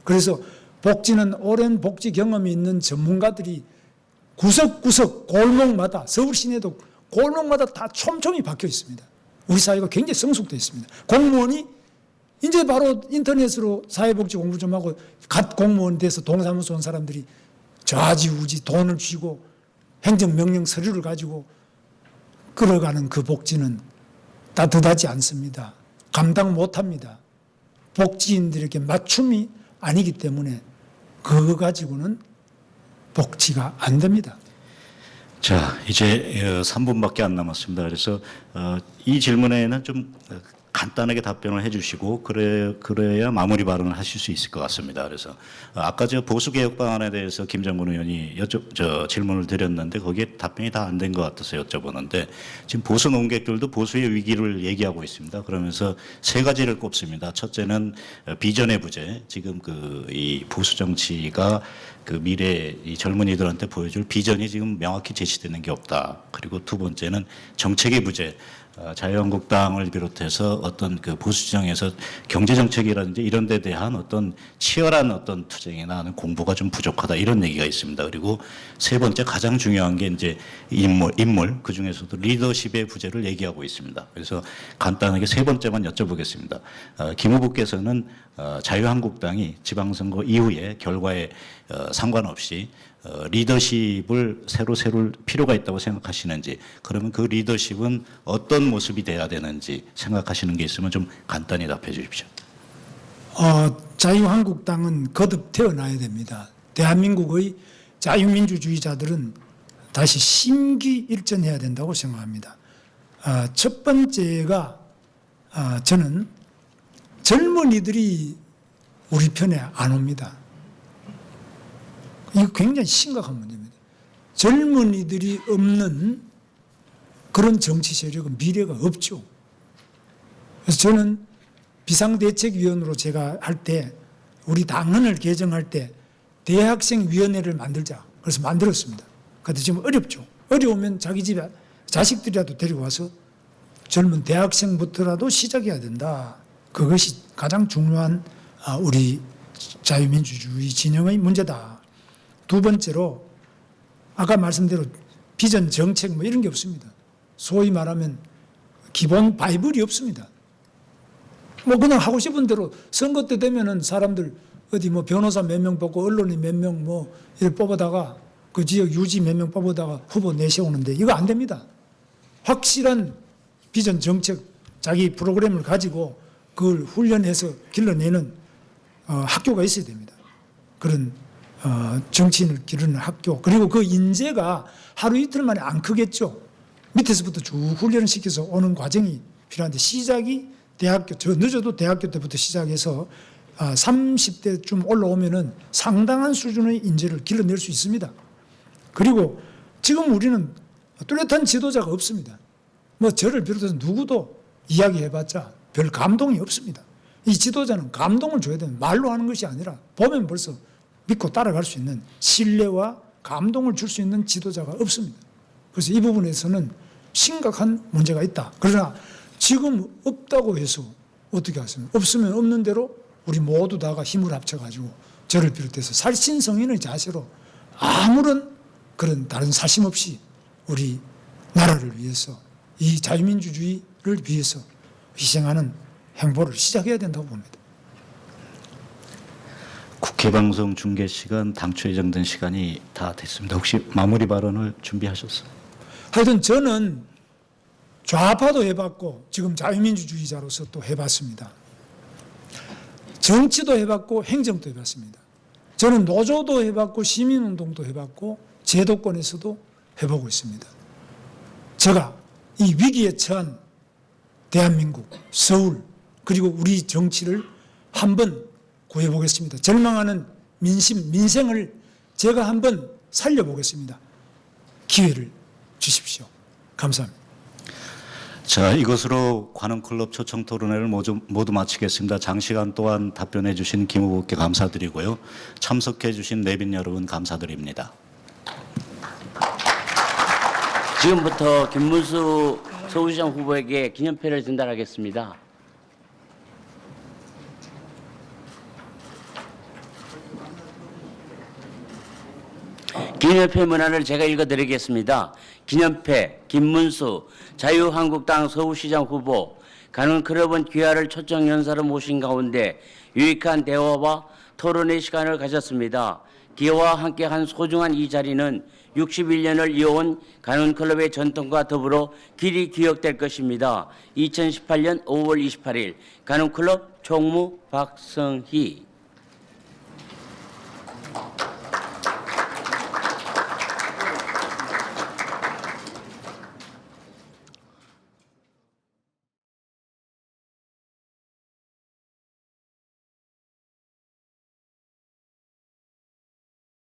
그래서 복지는 오랜 복지 경험이 있는 전문가들이 구석구석 골목마다 서울 시내도 골목마다 다 촘촘히 박혀 있습니다. 우리 사회가 굉장히 성숙되어 있습니다. 공무원이 이제 바로 인터넷으로 사회복지 공부 좀 하고 갓 공무원 돼서 동사무소 온 사람들이 좌지우지 돈을 쥐고 행정명령 서류를 가지고 끌어가는 그 복지는 따뜻하지 않습니다. 감당 못합니다. 복지인들에게 맞춤이 아니기 때문에 그거 가지고는 복지가 안 됩니다. 자, 이제 3분밖에 안 남았습니다. 그래서 이 질문에는 좀 간단하게 답변을 해주시고 그래야 마무리 발언을 하실 수 있을 것 같습니다. 그래서 아까 저 보수개혁 방안에 대해서 김정근 의원이 질문을 드렸는데 거기에 답변이 다 안 된 것 같아서 여쭤보는데 지금 보수 논객들도 보수의 위기를 얘기하고 있습니다. 그러면서 세 가지를 꼽습니다. 첫째는 비전의 부재. 지금 이 보수 정치가 그 미래 이 젊은이들한테 보여줄 비전이 지금 명확히 제시되는 게 없다. 그리고 두 번째는 정책의 부재. 자유한국당을 비롯해서 어떤 그 보수 지정에서 경제 정책이라든지 이런 데 대한 어떤 치열한 어떤 투쟁이나 하는 공부가 좀 부족하다 이런 얘기가 있습니다. 그리고 세 번째 가장 중요한 게 이제 인물 그 중에서도 리더십의 부재를 얘기하고 있습니다. 그래서 간단하게 세 번째만 여쭤보겠습니다. 김 후보께서는 자유한국당이 지방선거 이후에 결과에 상관없이 리더십을 새로 세울 필요가 있다고 생각하시는지, 그러면 그 리더십은 어떤 모습이 돼야 되는지 생각하시는 게 있으면 좀 간단히 답해 주십시오. 자유한국당은 거듭 태어나야 됩니다. 대한민국의 자유민주주의자들은 다시 심기일전해야 된다고 생각합니다. 첫 번째가 저는 젊은이들이 우리 편에 안 옵니다. 이거 굉장히 심각한 문제입니다. 젊은이들이 없는 그런 정치 세력은 미래가 없죠. 그래서 저는 비상대책위원으로 제가 할 때 우리 당헌을 개정할 때 대학생위원회를 만들자. 그래서 만들었습니다. 그런데 지금 어렵죠. 어려우면 자기 집에 자식들이라도 데리고 와서 젊은 대학생부터라도 시작해야 된다. 그것이 가장 중요한 우리 자유민주주의 진영의 문제다. 두 번째로 아까 말씀대로 비전 정책 뭐 이런 게 없습니다. 소위 말하면 기본 바이블이 없습니다. 뭐 그냥 하고 싶은 대로 선거 때 되면은 사람들 어디 뭐 변호사 몇 명 뽑고 언론인 몇 명 뭐 이렇게 뽑아다가 그 지역 유지 몇 명 뽑아다가 후보 내세우는데 이거 안 됩니다. 확실한 비전 정책 자기 프로그램을 가지고 그걸 훈련해서 길러내는 학교가 있어야 됩니다. 그런 정치인을 기르는 학교. 그리고 그 인재가 하루 이틀 만에 안 크겠죠. 밑에서부터 쭉 훈련을 시켜서 오는 과정이 필요한데 시작이 대학교, 저 늦어도 대학교 때부터 시작해서 30대쯤 올라오면은 상당한 수준의 인재를 길러낼 수 있습니다. 그리고 지금 우리는 뚜렷한 지도자가 없습니다. 뭐 저를 비롯해서 누구도 이야기해봤자 별 감동이 없습니다. 이 지도자는 감동을 줘야 되는 말로 하는 것이 아니라 보면 벌써 믿고 따라갈 수 있는 신뢰와 감동을 줄 수 있는 지도자가 없습니다. 그래서 이 부분에서는 심각한 문제가 있다. 그러나 지금 없다고 해서 어떻게 하십니까? 없으면 없는 대로 우리 모두 다가 힘을 합쳐가지고 저를 비롯해서 살신성인의 자세로 아무런 그런 다른 사심 없이 우리 나라를 위해서 이 자유민주주의를 위해서 희생하는 행보를 시작해야 된다고 봅니다. 국회 방송 중계 시간 당초 예정된 시간이 다 됐습니다. 혹시 마무리 발언을 준비하셨어요? 하여튼 저는 좌파도 해봤고 지금 자유민주주의자로서 또 해봤습니다. 정치도 해봤고 행정도 해봤습니다. 저는 노조도 해봤고 시민운동도 해봤고 제도권에서도 해보고 있습니다. 제가 이 위기에 처한 대한민국, 서울 그리고 우리 정치를 한번 구해보겠습니다. 절망하는 민심, 민생을 제가 한번 살려보겠습니다. 기회를 주십시오. 감사합니다. 자, 이것으로 관훈클럽 초청 토론회를 모두 마치겠습니다. 장시간 동안 답변해 주신 김 후보께 감사드리고요. 참석해 주신 내빈 여러분 감사드립니다. 지금부터 김문수 서울시장 후보에게 기념패를 전달하겠습니다. 기념패 문안을 제가 읽어드리겠습니다. 기념패 김문수 자유한국당 서울시장 후보 관훈클럽은 귀하를 초청 연사로 모신 가운데 유익한 대화와 토론의 시간을 가졌습니다. 기회와 함께한 소중한 이 자리는 61년을 이어온 관훈클럽의 전통과 더불어 길이 기억될 것입니다. 2018년 5월 28일 관훈클럽 총무 박성희.